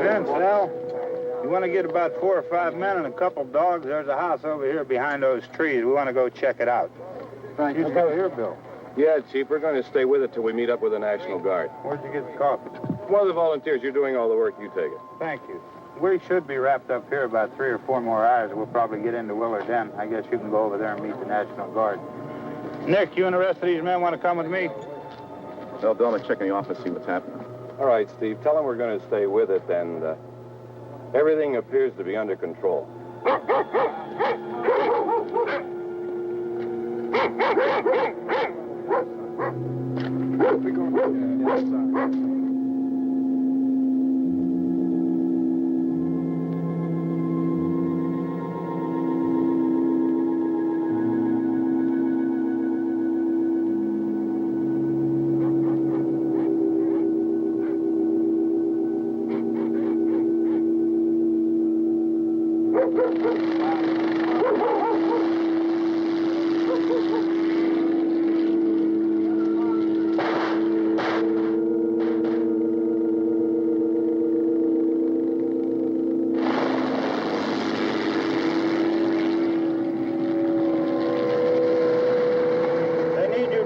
Vince, Al, you want to get about 4 or 5 men and a couple dogs? There's a house over here behind those trees. We want to go check it out. Thank you. Go here, Bill. Yeah, Chief, we're going to stay with it till we meet up with the National Guard. Where'd you get the coffee? One of the volunteers. You're doing all the work. You take it. Thank you. We should be wrapped up here about 3 or 4 more hours. We'll probably get into Willard then. I guess you can go over there and meet the National Guard. Nick, you and the rest of these men want to come with me? Well, Bill, check in the office, see what's happening. All right, Steve. Tell them we're going to stay with it, and everything appears to be under control.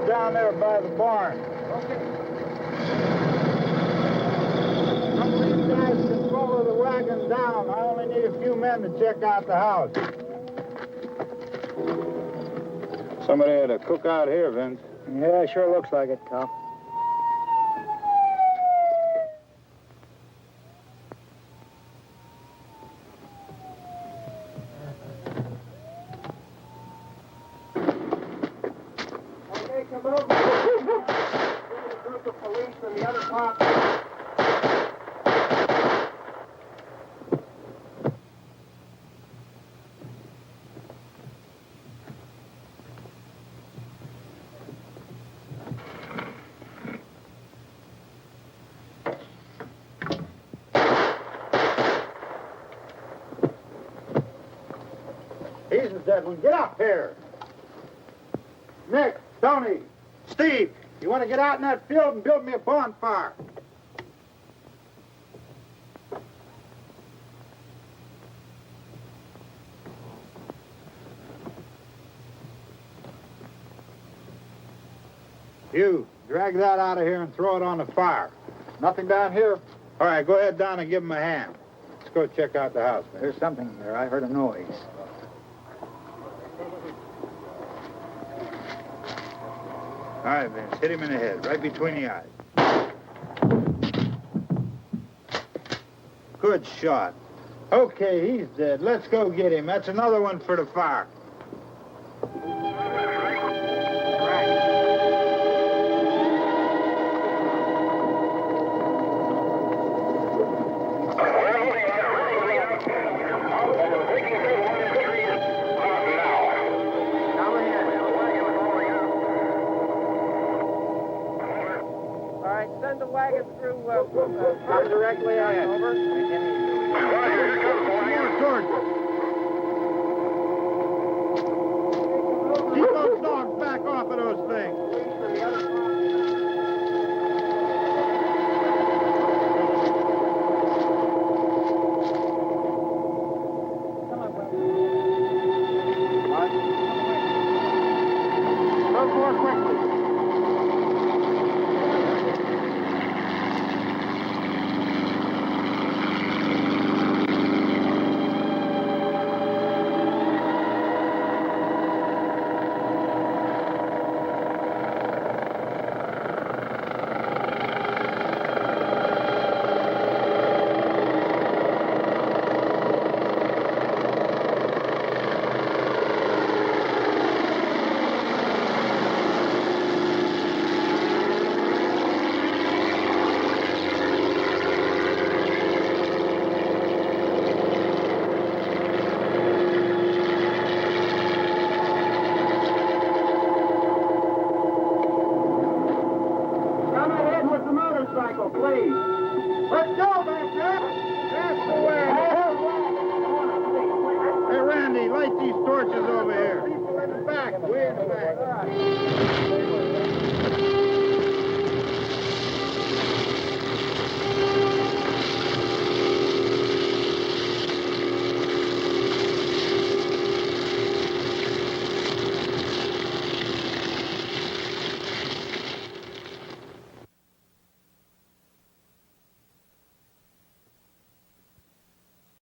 Down there by the barn. Okay. Some of these guys can follow the wagon down. I only need a few men to check out the house. Somebody had a cookout here, Vince. Yeah, sure looks like it, Cop. Come over. There's a group of police and the other cops. He's the dead one. Get up here. Nick, Tony, Steve, you want to get out in that field and build me a bonfire? You, drag that out of here and throw it on the fire. Nothing down here? All right, go ahead down and give him a hand. Let's go check out the house, man. There's something there. I heard a noise. All right, Vince, hit him in the head, right between the eyes. Good shot. Okay, he's dead. Let's go get him. That's another one for the fire. Send the wagon through, come directly on over. Keep those dogs back off of those things. Move more quickly. Please. Let's go, back there. That's the way. Hey, Randy, light these torches over here. People in the back, way in the back.